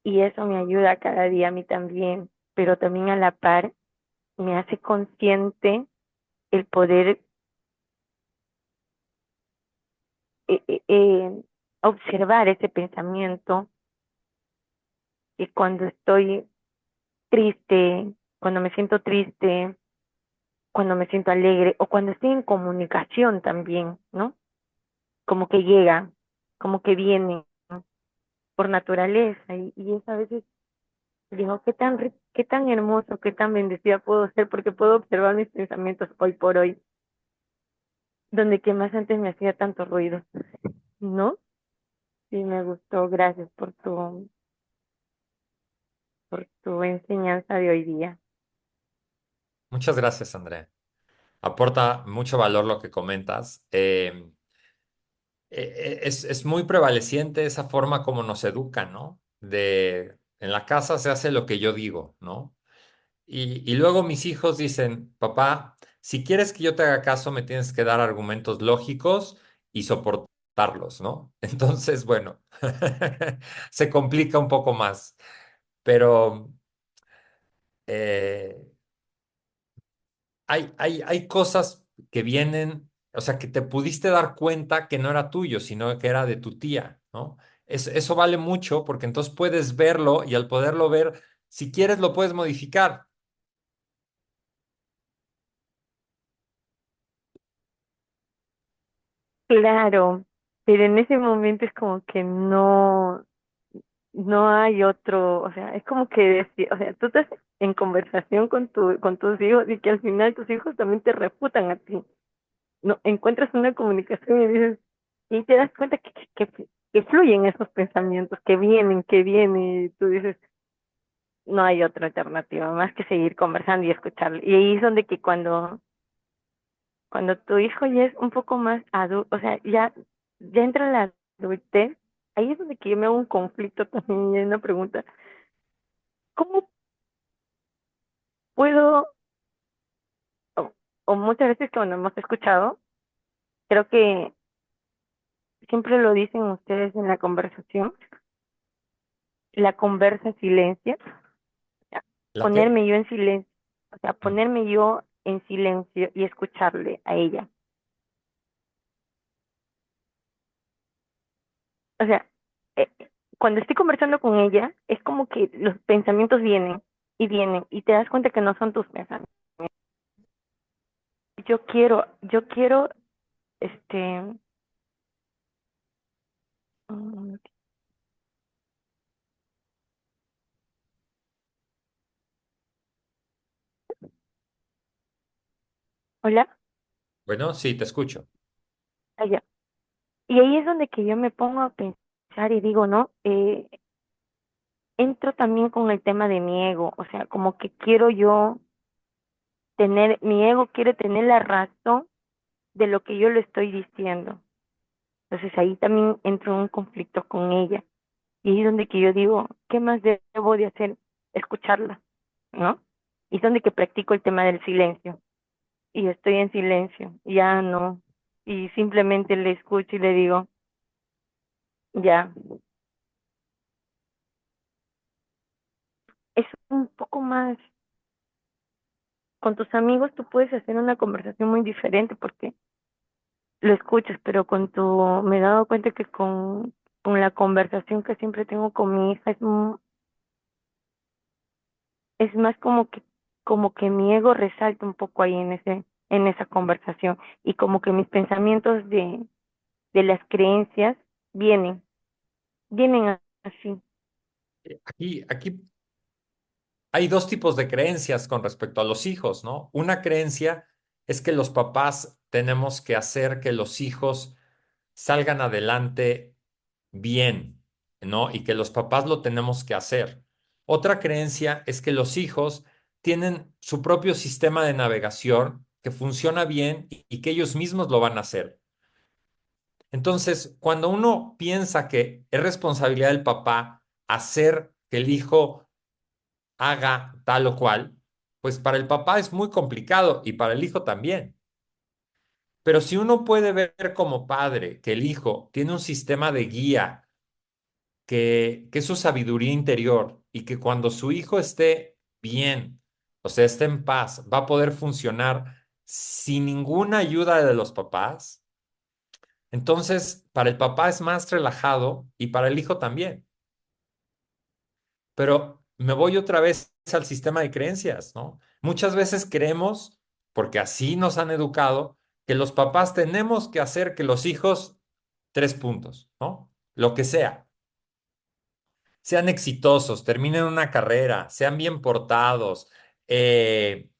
Y eso me ayuda cada día a mí también, pero también a la par me hace consciente el poder eh, eh, eh, observar ese pensamiento, y cuando estoy triste, cuando me siento triste, cuando me siento alegre o cuando estoy en comunicación también, ¿no? Como que llega, como que viene, ¿no? Por naturaleza, y es a veces digo, qué tan hermoso, qué tan bendecida puedo ser porque puedo observar mis pensamientos hoy por hoy, donde que más antes me hacía tanto ruido, ¿no? Sí, me gustó, gracias por tu enseñanza de hoy día. Muchas gracias, Andrea. Aporta mucho valor lo que comentas. Es muy prevaleciente esa forma como nos educan, ¿no? En la casa se hace lo que yo digo, ¿no? Y luego mis hijos dicen, papá, si quieres que yo te haga caso, me tienes que dar argumentos lógicos y soportarlos, ¿no? Entonces, bueno, se complica un poco más, pero eh, hay cosas que vienen, o sea, que te pudiste dar cuenta que no era tuyo, sino que era de tu tía, ¿no? Eso vale mucho porque entonces puedes verlo y al poderlo ver, si quieres, lo puedes modificar. Claro, pero en ese momento es como que no hay otro, o sea, es como que decir, o sea, tú estás en conversación con tus hijos y que al final tus hijos también te refutan a ti. No, encuentras una comunicación y dices, y te das cuenta que fluyen esos pensamientos, que vienen, y tú dices, no hay otra alternativa más que seguir conversando y escucharle. Y ahí es donde que cuando tu hijo ya es un poco más adulto, o sea, ya entra en la adultez, ahí es donde que yo me hago un conflicto también, y hay una pregunta, ¿cómo puedo, o, o muchas veces cuando hemos escuchado, creo que siempre lo dicen ustedes en la conversación, la conversa silencia, ¿ya? ¿La qué? Ponerme yo en silencio, o sea, Mm. ponerme yo en silencio y escucharle a ella. O sea, eh, cuando estoy conversando con ella, es como que los pensamientos vienen y te das cuenta que no son tus pensamientos. Yo quiero, este, mm, hola, Bueno, sí, te escucho. allá. Y ahí es donde que yo me pongo a pensar y digo, ¿no? Entro también con el tema de mi ego, o sea, como que quiero yo mi ego quiere tener la razón de lo que yo le estoy diciendo. Entonces ahí también entro en un conflicto con ella. Y ahí es donde que yo digo, ¿qué más debo de hacer? Escucharla, ¿no? Y es donde que practico el tema del silencio. Y estoy en silencio, ya no. Y simplemente le escucho y le digo, ya. Es un poco más, con tus amigos tú puedes hacer una conversación muy diferente porque lo escuchas, pero me he dado cuenta que con la conversación que siempre tengo con mi hija es más como que mi ego resalta un poco ahí en esa conversación, y como que mis pensamientos de las creencias vienen, así. Aquí hay dos tipos de creencias con respecto a los hijos, ¿no? Una creencia es que los papás tenemos que hacer que los hijos salgan adelante bien, ¿no? Y que los papás lo tenemos que hacer. Otra creencia es que los hijos tienen su propio sistema de navegación que funciona bien y que ellos mismos lo van a hacer. Entonces, cuando uno piensa que es responsabilidad del papá hacer que el hijo haga tal o cual, pues para el papá es muy complicado y para el hijo también. Pero si uno puede ver como padre que el hijo tiene un sistema de guía, que es su sabiduría interior y que cuando su hijo esté bien, o sea, esté en paz, va a poder funcionar sin ninguna ayuda de los papás, entonces para el papá es más relajado y para el hijo también. Pero me voy otra vez al sistema de creencias, ¿no? Muchas veces creemos, porque así nos han educado, que los papás tenemos que hacer que los hijos, 3 puntos, ¿no? Lo que sea, sean exitosos, terminen una carrera, sean bien portados, eh,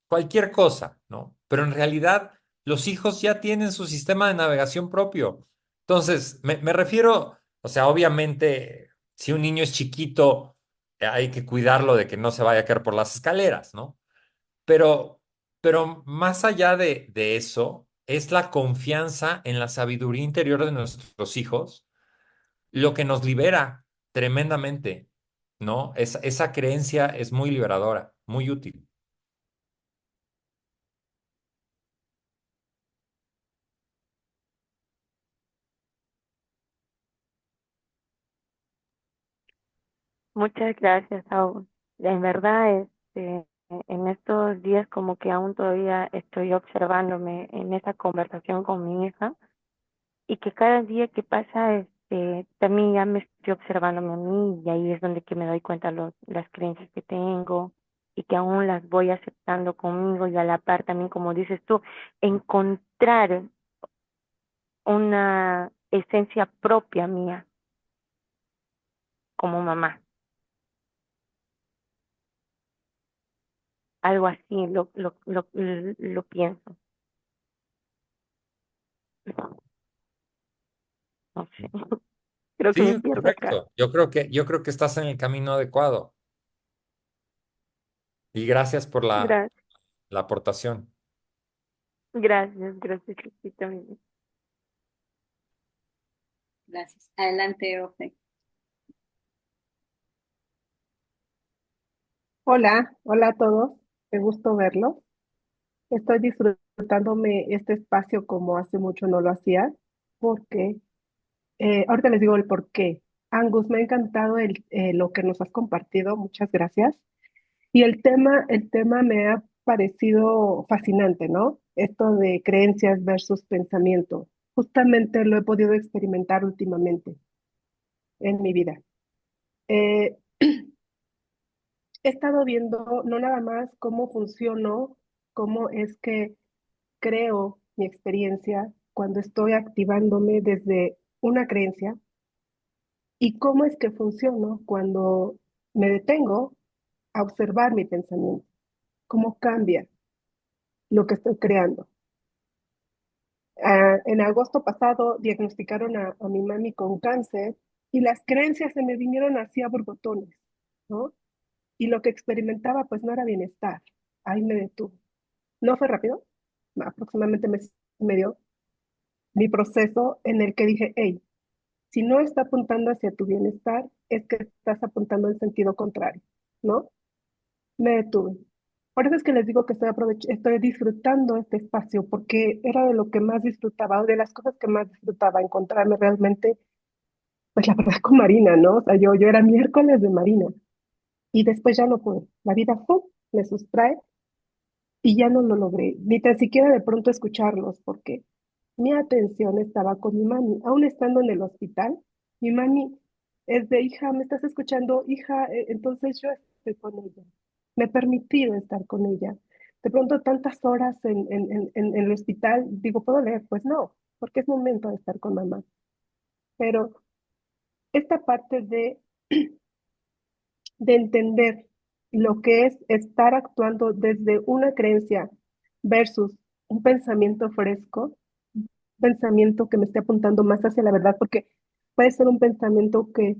cualquier cosa, ¿no? Pero en realidad los hijos ya tienen su sistema de navegación propio. Entonces, me refiero, o sea, obviamente, si un niño es chiquito, hay que cuidarlo de que no se vaya a caer por las escaleras, ¿no? Pero, pero más allá de eso, es la confianza en la sabiduría interior de nuestros hijos lo que nos libera tremendamente, ¿no? Esa creencia es muy liberadora, muy útil. Muchas gracias, Saúl. En verdad, en estos días como que aún todavía estoy observándome en esa conversación con mi hija y que cada día que pasa, también ya me estoy observándome a mí y ahí es donde que me doy cuenta las creencias que tengo y que aún las voy aceptando conmigo y a la par también, como dices tú, encontrar una esencia propia mía como mamá. Algo así lo pienso. No sé, creo que me Sí, pierdo acá. correcto. Yo creo que estás en el camino adecuado. Y gracias por Gracias, la aportación. gracias, Chiquito. Gracias. Adelante, Ofe. Hola, hola a todos. Qué gusto verlos. Estoy disfrutándome este espacio como hace mucho no lo hacía, porque ahorita les digo el por qué. Angus, me ha encantado lo que nos has compartido. Muchas gracias. Y el tema me ha parecido fascinante, ¿no? Esto de creencias versus pensamiento. Justamente lo he podido experimentar últimamente en mi vida. Eh, He estado viendo no nada más cómo funciono, cómo es que creo mi experiencia cuando estoy activándome desde una creencia y cómo es que funciono cuando me detengo a observar mi pensamiento, cómo cambia lo que estoy creando. En agosto pasado diagnosticaron a mi mami con cáncer y las creencias se me vinieron así a borbotones, ¿no? Y lo que experimentaba pues no era bienestar. Ahí me detuve. No fue rápido, aproximadamente mes y medio, mi proceso en el que dije, hey, si no está apuntando hacia tu bienestar, es que estás apuntando en sentido contrario, ¿no? Me detuve. Por eso es que les digo que estoy disfrutando este espacio, porque era de lo que más disfrutaba, o de las cosas que más disfrutaba, encontrarme realmente, pues la verdad, con Marina, ¿no? O sea, yo era miércoles de Marina, y después ya no pude. La vida ¡pum! Me sustrae y ya no lo logré, ni tan siquiera de pronto escucharlos, porque mi atención estaba con mi mami, aún estando en el hospital. Mi mami es de, hija, ¿me estás escuchando? Hija, entonces yo estoy con ella. Me he permitido estar con ella. De pronto tantas horas en el hospital, digo, ¿puedo leer? Pues no, porque es momento de estar con mamá. Pero esta parte de entender lo que es estar actuando desde una creencia versus un pensamiento fresco, un pensamiento que me esté apuntando más hacia la verdad, porque puede ser un pensamiento que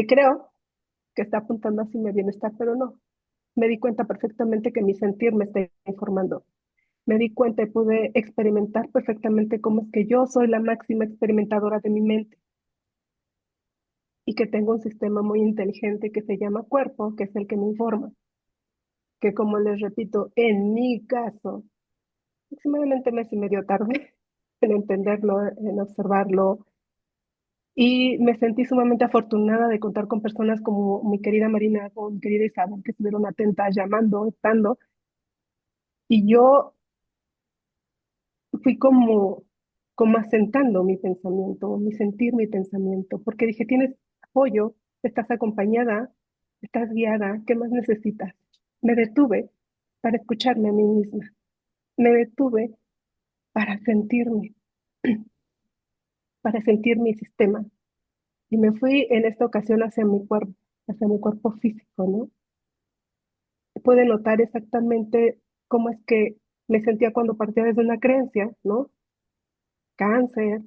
creo que está apuntando hacia mi bienestar, pero no. Me di cuenta perfectamente que mi sentir me está informando. Me di cuenta y pude experimentar perfectamente cómo es que yo soy la máxima experimentadora de mi mente. y que tengo un sistema muy inteligente que se llama cuerpo, que es el que me informa, que como les repito, en mi caso, aproximadamente mes y medio tarde en entenderlo, en observarlo, y me sentí sumamente afortunada de contar con personas como mi querida Marina, como mi querida Isabel, que estuvieron atentas, llamando, estando, y yo fui como asentando mi pensamiento, mi sentir, mi pensamiento, porque dije, tienes apoyo, estás acompañada, estás guiada, ¿qué más necesitas? Me detuve para escucharme a mí misma, me detuve para sentirme, para sentir mi sistema, y me fui en esta ocasión hacia mi cuerpo físico, ¿no? Puede notar exactamente cómo es que me sentía cuando partía desde una creencia, ¿no? Cáncer,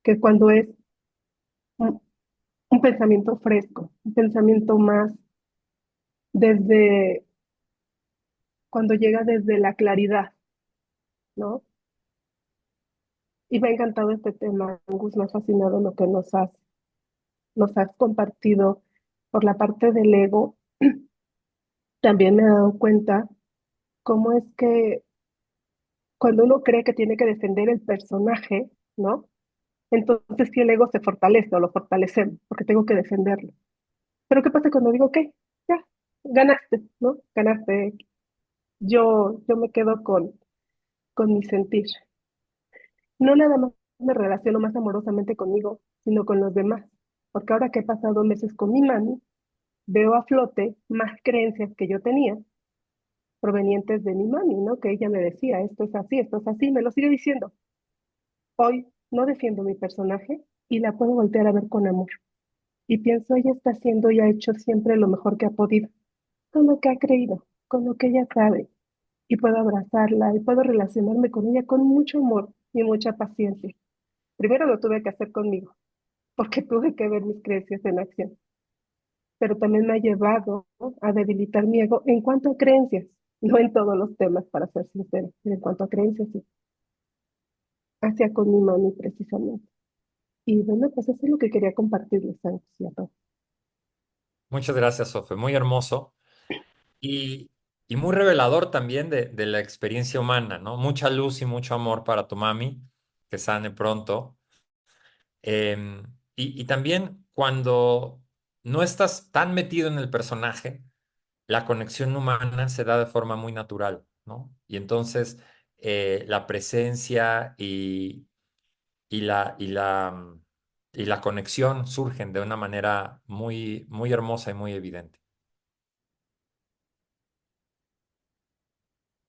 que cuando es un, un pensamiento fresco, un pensamiento más desde, cuando llega desde la claridad, ¿no? Y me ha encantado este tema, Angus, me ha fascinado lo que nos has compartido por la parte del ego. También me he dado cuenta cómo es que cuando uno cree que tiene que defender el personaje, ¿no? Entonces sí el ego se fortalece o lo fortalecemos porque tengo que defenderlo. Pero ¿qué pasa cuando digo, ok, ya, ganaste, ¿no? Ganaste. Yo me quedo con mi sentir. No nada más me relaciono más amorosamente conmigo, sino con los demás. Porque ahora que he pasado meses con mi mami, veo a flote más creencias que yo tenía provenientes de mi mami, ¿no? Que ella me decía, esto es así, me lo sigue diciendo. Hoy no defiendo mi personaje y la puedo voltear a ver con amor. Y pienso, ella está haciendo y ha hecho siempre lo mejor que ha podido, con lo que ha creído, con lo que ella sabe. Y puedo abrazarla y puedo relacionarme con ella con mucho amor y mucha paciencia. Primero lo tuve que hacer conmigo, porque tuve que ver mis creencias en acción, pero también me ha llevado, ¿no?, a debilitar mi ego en cuanto a creencias, no en todos los temas, para ser sincero, pero en cuanto a creencias, sí, hacia con mi mami precisamente. Y bueno, pues eso es lo que quería compartirles, Ángeles, y a todos. Muchas gracias, Sofe. Muy hermoso y, y muy revelador también de la experiencia humana, ¿no? Mucha luz y mucho amor para tu mami, que sane pronto. Y también cuando no estás tan metido en el personaje, la conexión humana se da de forma muy natural, ¿no? Y entonces la presencia y y la conexión surgen de una manera muy hermosa y muy evidente.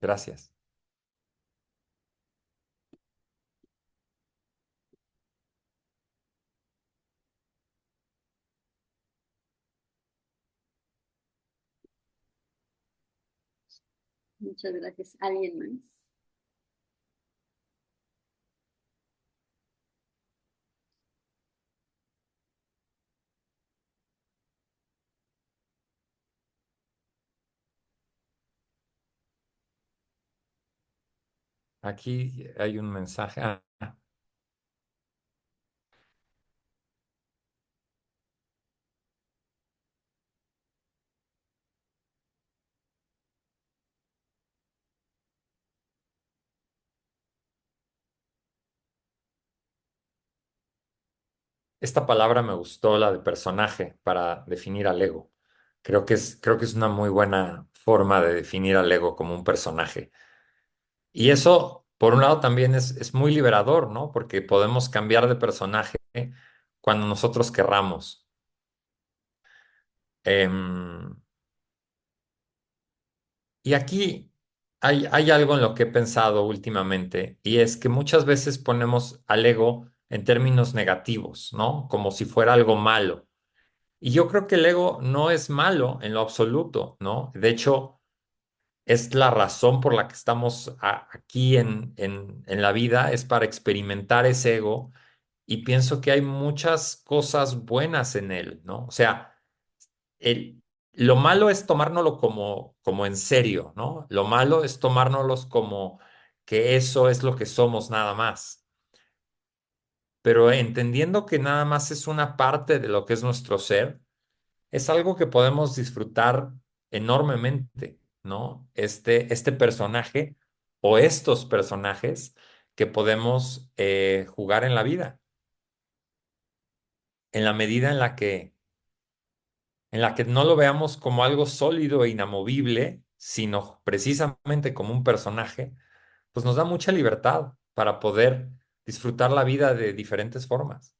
Gracias. Muchas gracias. ¿Alguien más? Aquí hay un mensaje. Esta palabra me gustó, la de personaje, para definir al ego. Creo que es una muy buena forma de definir al ego como un personaje. Y eso, por un lado, también es muy liberador, ¿no? Porque podemos cambiar de personaje cuando nosotros querramos. Em, y aquí hay algo en lo que he pensado últimamente, y es que muchas veces ponemos al ego en términos negativos, ¿no? Como si fuera algo malo. Y yo creo que el ego no es malo en lo absoluto, ¿no? De hecho, es la razón por la que estamos aquí en la vida, es para experimentar ese ego y pienso que hay muchas cosas buenas en él, ¿no? O sea, el, lo malo es tomárnoslo como en serio, ¿no? Lo malo es tomárnoslos como que eso es lo que somos nada más. pero entendiendo que nada más es una parte de lo que es nuestro ser, es algo que podemos disfrutar enormemente, ¿no? Este personaje o estos personajes que podemos jugar en la vida, en la medida en la que no lo veamos como algo sólido e inamovible, sino precisamente como un personaje, pues nos da mucha libertad para poder disfrutar la vida de diferentes formas.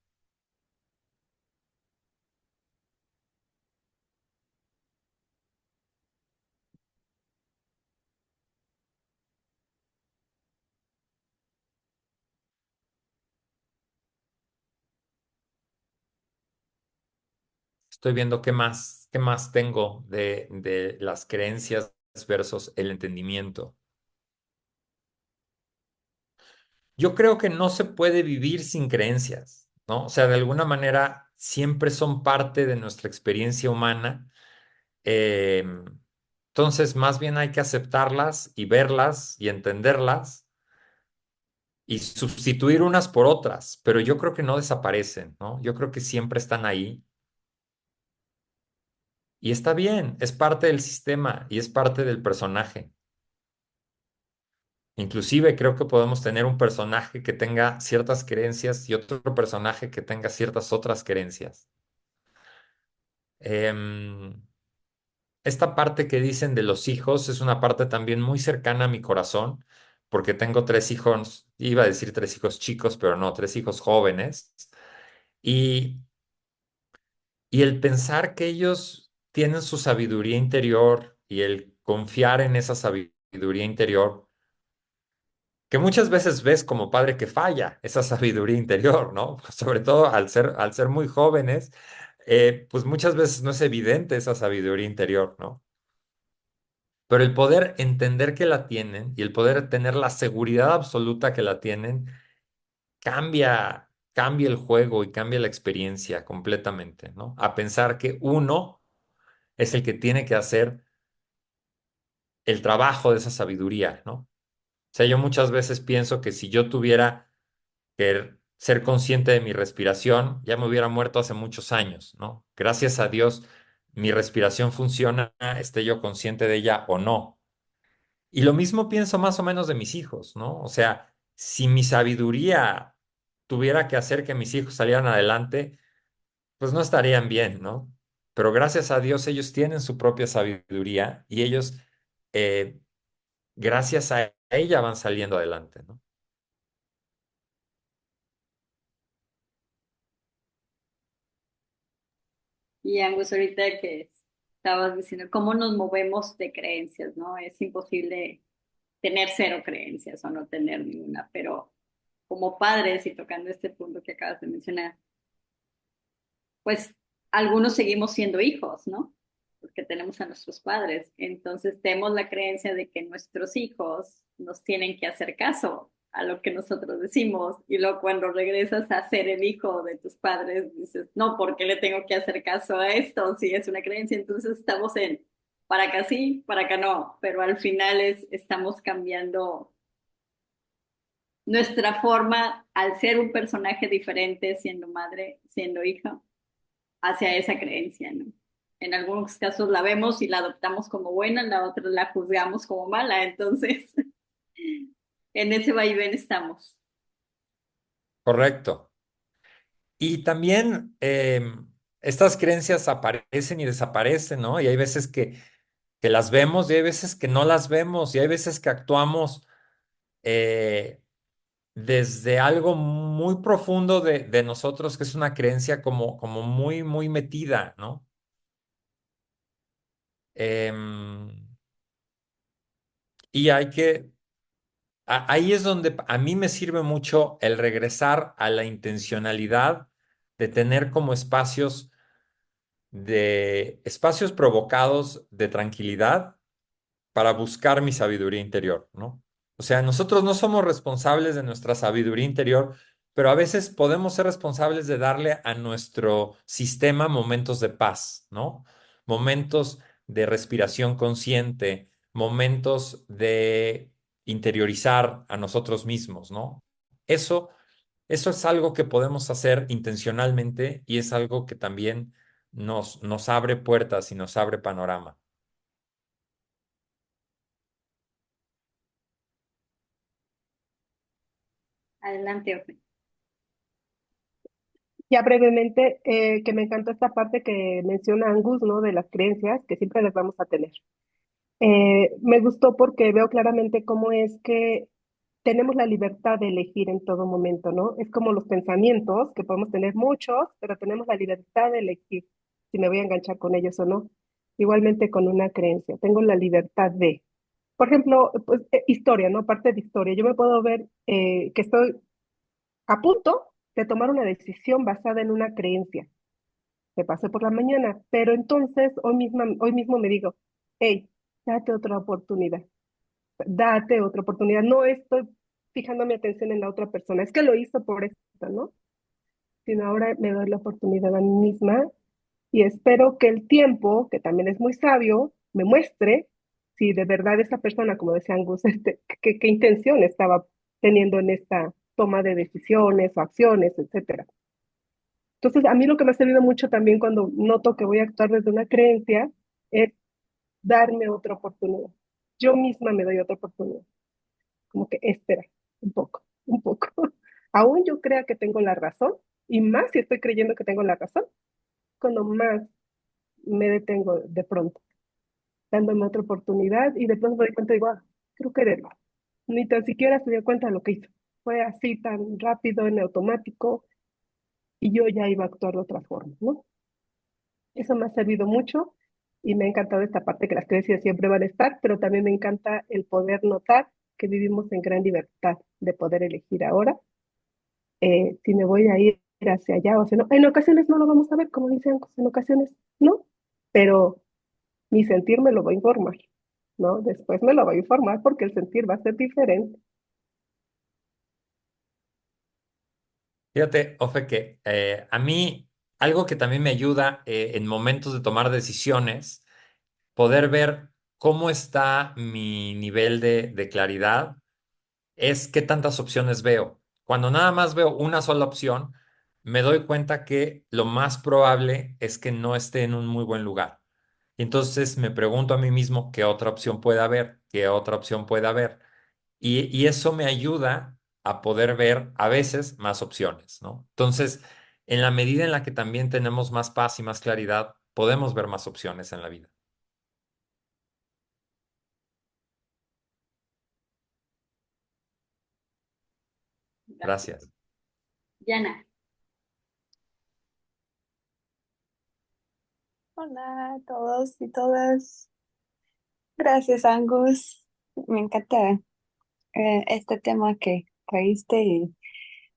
Estoy viendo qué más tengo de las creencias versus el entendimiento. Yo creo que no se puede vivir sin creencias, ¿no? O sea, de alguna manera siempre son parte de nuestra experiencia humana. Eh, entonces, más bien hay que aceptarlas y verlas y entenderlas y sustituir unas por otras, pero yo creo que no desaparecen, ¿no? Yo creo que siempre están ahí y está bien, es parte del sistema y es parte del personaje. Inclusive creo que podemos tener un personaje que tenga ciertas creencias y otro personaje que tenga ciertas otras creencias. Em, Esta parte que dicen de los hijos es una parte también muy cercana a mi corazón, porque tengo 3 hijos, iba a decir 3 hijos chicos, pero no, 3 hijos jóvenes. Y, y el pensar que ellos tienen su sabiduría interior y el confiar en esa sabiduría interior, que muchas veces ves como padre que falla esa sabiduría interior, ¿no? Sobre todo al ser muy jóvenes, pues muchas veces no es evidente esa sabiduría interior, ¿no? Pero el poder entender que la tienen y el poder tener la seguridad absoluta que la tienen, cambia el juego y cambia la experiencia completamente, ¿no? A pensar que uno es el que tiene que hacer el trabajo de esa sabiduría, ¿no? O sea, yo muchas veces pienso que si yo tuviera que ser consciente de mi respiración, ya me hubiera muerto hace muchos años, ¿no? Gracias a Dios, mi respiración funciona, esté yo consciente de ella o no. Y lo mismo pienso más o menos de mis hijos, ¿no? O sea, si mi sabiduría tuviera que hacer que mis hijos salieran adelante, pues no estarían bien, ¿no? Pero gracias a Dios ellos tienen su propia sabiduría y ellos, eh, gracias a ella, van saliendo adelante, ¿no? Y Angus, ahorita que estabas diciendo cómo nos movemos de creencias, ¿no? Es imposible tener cero creencias o no tener ninguna, pero como padres y tocando este punto que acabas de mencionar, pues algunos seguimos siendo hijos, ¿no? Porque tenemos a nuestros padres. Entonces tenemos la creencia de que nuestros hijos nos tienen que hacer caso a lo que nosotros decimos. Y luego cuando regresas a ser el hijo de tus padres, dices, no, ¿por qué le tengo que hacer caso a esto? Si es una creencia, entonces estamos en, para acá sí, para acá no. Pero al final estamos cambiando nuestra forma al ser un personaje diferente, siendo madre, siendo hija hacia esa creencia, ¿no? En algunos casos la vemos y la adoptamos como buena, en la otra la juzgamos como mala, entonces en ese vaivén estamos. Correcto. Y también estas creencias aparecen y desaparecen, ¿no? Y hay veces que las vemos y hay veces que no las vemos y hay veces que actuamos eh, desde algo muy profundo de nosotros, que es una creencia como muy, muy metida, ¿no? Em, y ahí es donde a mí me sirve mucho el regresar a la intencionalidad de tener como espacios provocados de tranquilidad para buscar mi sabiduría interior, ¿no? O sea, nosotros no somos responsables de nuestra sabiduría interior, pero a veces podemos ser responsables de darle a nuestro sistema momentos de paz, ¿no? Momentos de respiración consciente, momentos de interiorizar a nosotros mismos, ¿no? Eso Eso es algo que podemos hacer intencionalmente y es algo que también nos abre puertas y nos abre panorama. Adelante, Ofe. Ya brevemente, que me encantó esta parte que menciona Angus, ¿no? De las creencias, que siempre las vamos a tener. Me gustó porque veo claramente cómo es que tenemos la libertad de elegir en todo momento, ¿no? Es como los pensamientos, que podemos tener muchos, pero tenemos la libertad de elegir si me voy a enganchar con ellos o no. Igualmente con una creencia, tengo la libertad de, por ejemplo, pues, historia, ¿no? Parte de historia. Yo me puedo ver que estoy a punto de tomar una decisión basada en una creencia que pasé por la mañana, pero entonces hoy mismo me digo, hey, date otra oportunidad, date otra oportunidad. No estoy fijando mi atención en la otra persona, es que lo hizo por esto, ¿no? Sino ahora me doy la oportunidad a mí misma y espero que el tiempo, que también es muy sabio, me muestre si de verdad esa persona, como decía Angus, qué intención estaba teniendo en esta toma de decisiones o acciones, etcétera. Entonces, a mí lo que me ha servido mucho también cuando noto que voy a actuar desde una creencia es darme otra oportunidad. Yo misma me doy otra oportunidad. Como que espera, un poco, un poco. Aún yo crea que tengo la razón, y más si estoy creyendo que tengo la razón, cuando más me detengo de pronto, dándome otra oportunidad y de pronto me doy cuenta y digo, ah, creo que era él. Ni tan siquiera se dio cuenta de lo que hizo. Fue así tan rápido, en automático, y yo ya iba a actuar de otra forma, ¿no? Eso me ha servido mucho y me ha encantado esta parte que las creencias siempre van a estar, pero también me encanta el poder notar que vivimos en gran libertad de poder elegir ahora si me voy a ir hacia allá o si no. En ocasiones no lo vamos a ver, como dicen, en ocasiones no, pero mi sentir me lo va a informar, ¿no? Después me lo va a informar porque el sentir va a ser diferente. Fíjate, Ofe, que a mí algo que también me ayuda en momentos de tomar decisiones, poder ver cómo está mi nivel de claridad, es qué tantas opciones veo. Cuando nada más veo una sola opción, me doy cuenta que lo más probable es que no esté en un muy buen lugar. Y entonces me pregunto a mí mismo qué otra opción puede haber, qué otra opción puede haber. Y eso me ayuda a poder ver a veces más opciones, ¿no? Entonces, en la medida en la que también tenemos más paz y más claridad, podemos ver más opciones en la vida. Gracias. Gracias. Yana. Hola a todos y todas. Gracias, Angus. Me encanta este tema que traíste y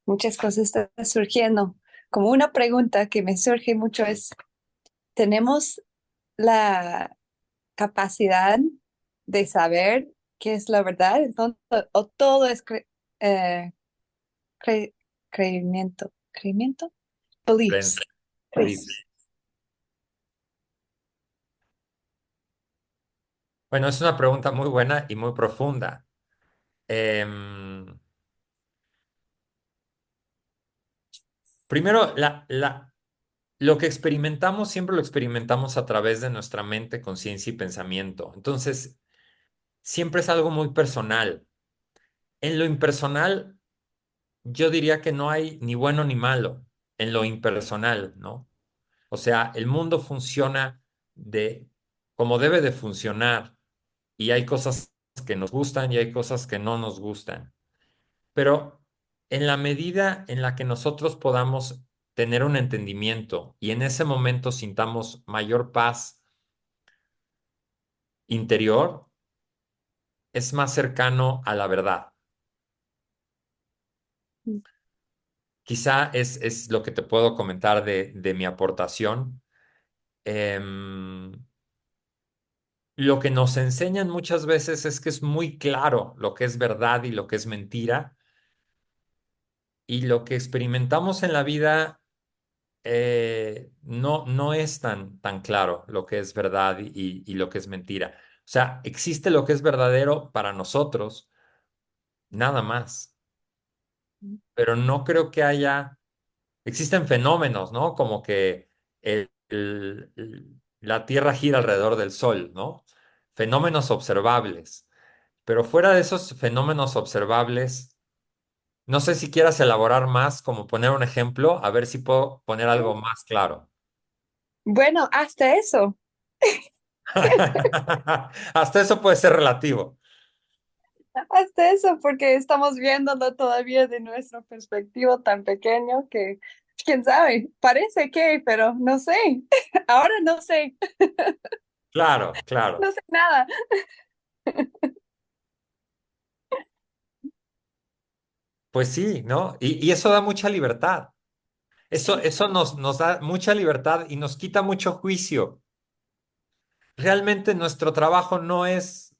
muchas cosas están surgiendo. Como una pregunta que me surge mucho es, ¿tenemos la capacidad de saber qué es la verdad? Entonces, ¿o todo es eh, cre- creimiento? ¿Creimiento? Beliefs. Creencia, Beliefs. beliefs. Bueno, es una pregunta muy buena y muy profunda. Em, Primero, lo que experimentamos siempre lo experimentamos a través de nuestra mente, conciencia y pensamiento. Entonces, siempre es algo muy personal. En lo impersonal, yo diría que no hay ni bueno ni malo en lo impersonal, ¿no? O sea, el mundo funciona de como debe de funcionar y hay cosas que nos gustan y hay cosas que no nos gustan. Pero en la medida en la que nosotros podamos tener un entendimiento y en ese momento sintamos mayor paz interior, es más cercano a la verdad. Quizá es lo que te puedo comentar de mi aportación. Em, lo que nos enseñan muchas veces es que es muy claro lo que es verdad y lo que es mentira, y lo que experimentamos en la vida no es tan claro lo que es verdad y lo que es mentira. O sea, existe lo que es verdadero para nosotros, nada más. pero no creo que existen fenómenos, ¿no? Como que la Tierra gira alrededor del Sol, ¿no? Fenómenos observables. Pero fuera de esos fenómenos observables, no sé si quieras elaborar más, como poner un ejemplo, a ver si puedo poner algo más claro. Bueno, hasta eso. Hasta eso puede ser relativo. Hasta eso, porque estamos viéndolo todavía de nuestra perspectiva tan pequeño que, quién sabe, parece que, pero no sé. Ahora no sé, Claro, claro. no sé nada. Pues sí, ¿no? Y eso da mucha libertad. Sí, Eso nos da mucha libertad y nos quita mucho juicio. Realmente nuestro trabajo no es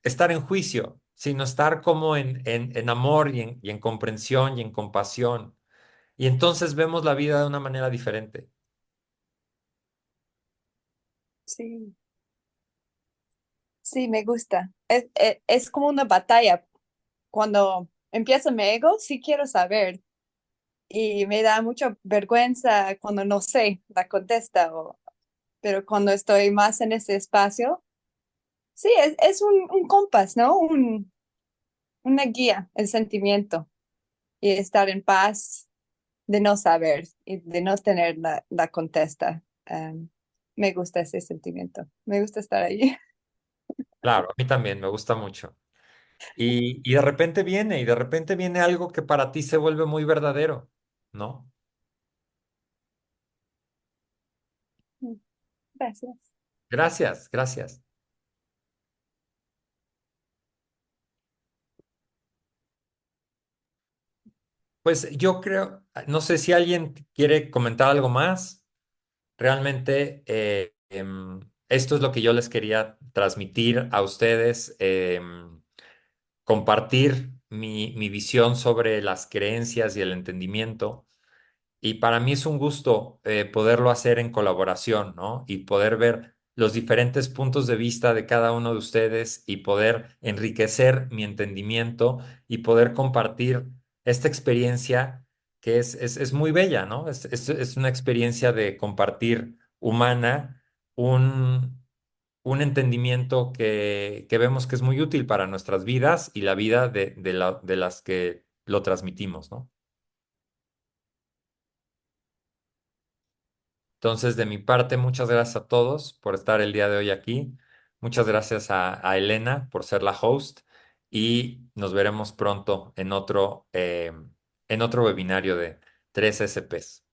estar en juicio, sino estar como en amor y en comprensión y en compasión. Y entonces vemos la vida de una manera diferente. sí, sí, me gusta. Es como una batalla. Cuando empieza mi ego, sí quiero saber. Y me da mucha vergüenza cuando no sé la contesta, pero cuando estoy más en ese espacio, sí, es un compás, ¿no? Una guía, el sentimiento y estar en paz de no saber y de no tener la contesta. Me gusta ese sentimiento, me gusta estar ahí. Claro, a mí también me gusta mucho. Y de repente viene algo que para ti se vuelve muy verdadero, ¿no? Gracias. Gracias, gracias. Pues yo creo, no sé si alguien quiere comentar algo más. Realmente esto es lo que yo les quería transmitir a ustedes, compartir mi visión sobre las creencias y el entendimiento. Y para mí es un gusto poderlo hacer en colaboración, ¿no? Y poder ver los diferentes puntos de vista de cada uno de ustedes y poder enriquecer mi entendimiento y poder compartir esta experiencia que es muy bella, ¿no? Es una experiencia de compartir humana, un, un entendimiento que vemos que es muy útil para nuestras vidas y la vida de las que lo transmitimos, ¿no? Entonces, de mi parte, muchas gracias a todos por estar el día de hoy aquí. Muchas gracias a Elena por ser la host y nos veremos pronto en otro webinario de 3 SPs.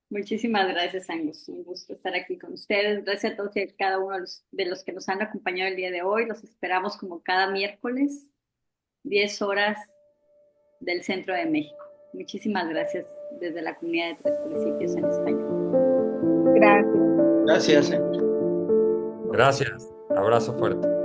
Muchísimas gracias, Angus. Un gusto estar aquí con ustedes. Gracias a todos y a cada uno de los que nos han acompañado el día de hoy. Los esperamos como cada miércoles, 10 horas del centro de México. Muchísimas gracias desde la comunidad de Tres Principios en Español. Gracias. Gracias. Gracias. Abrazo fuerte.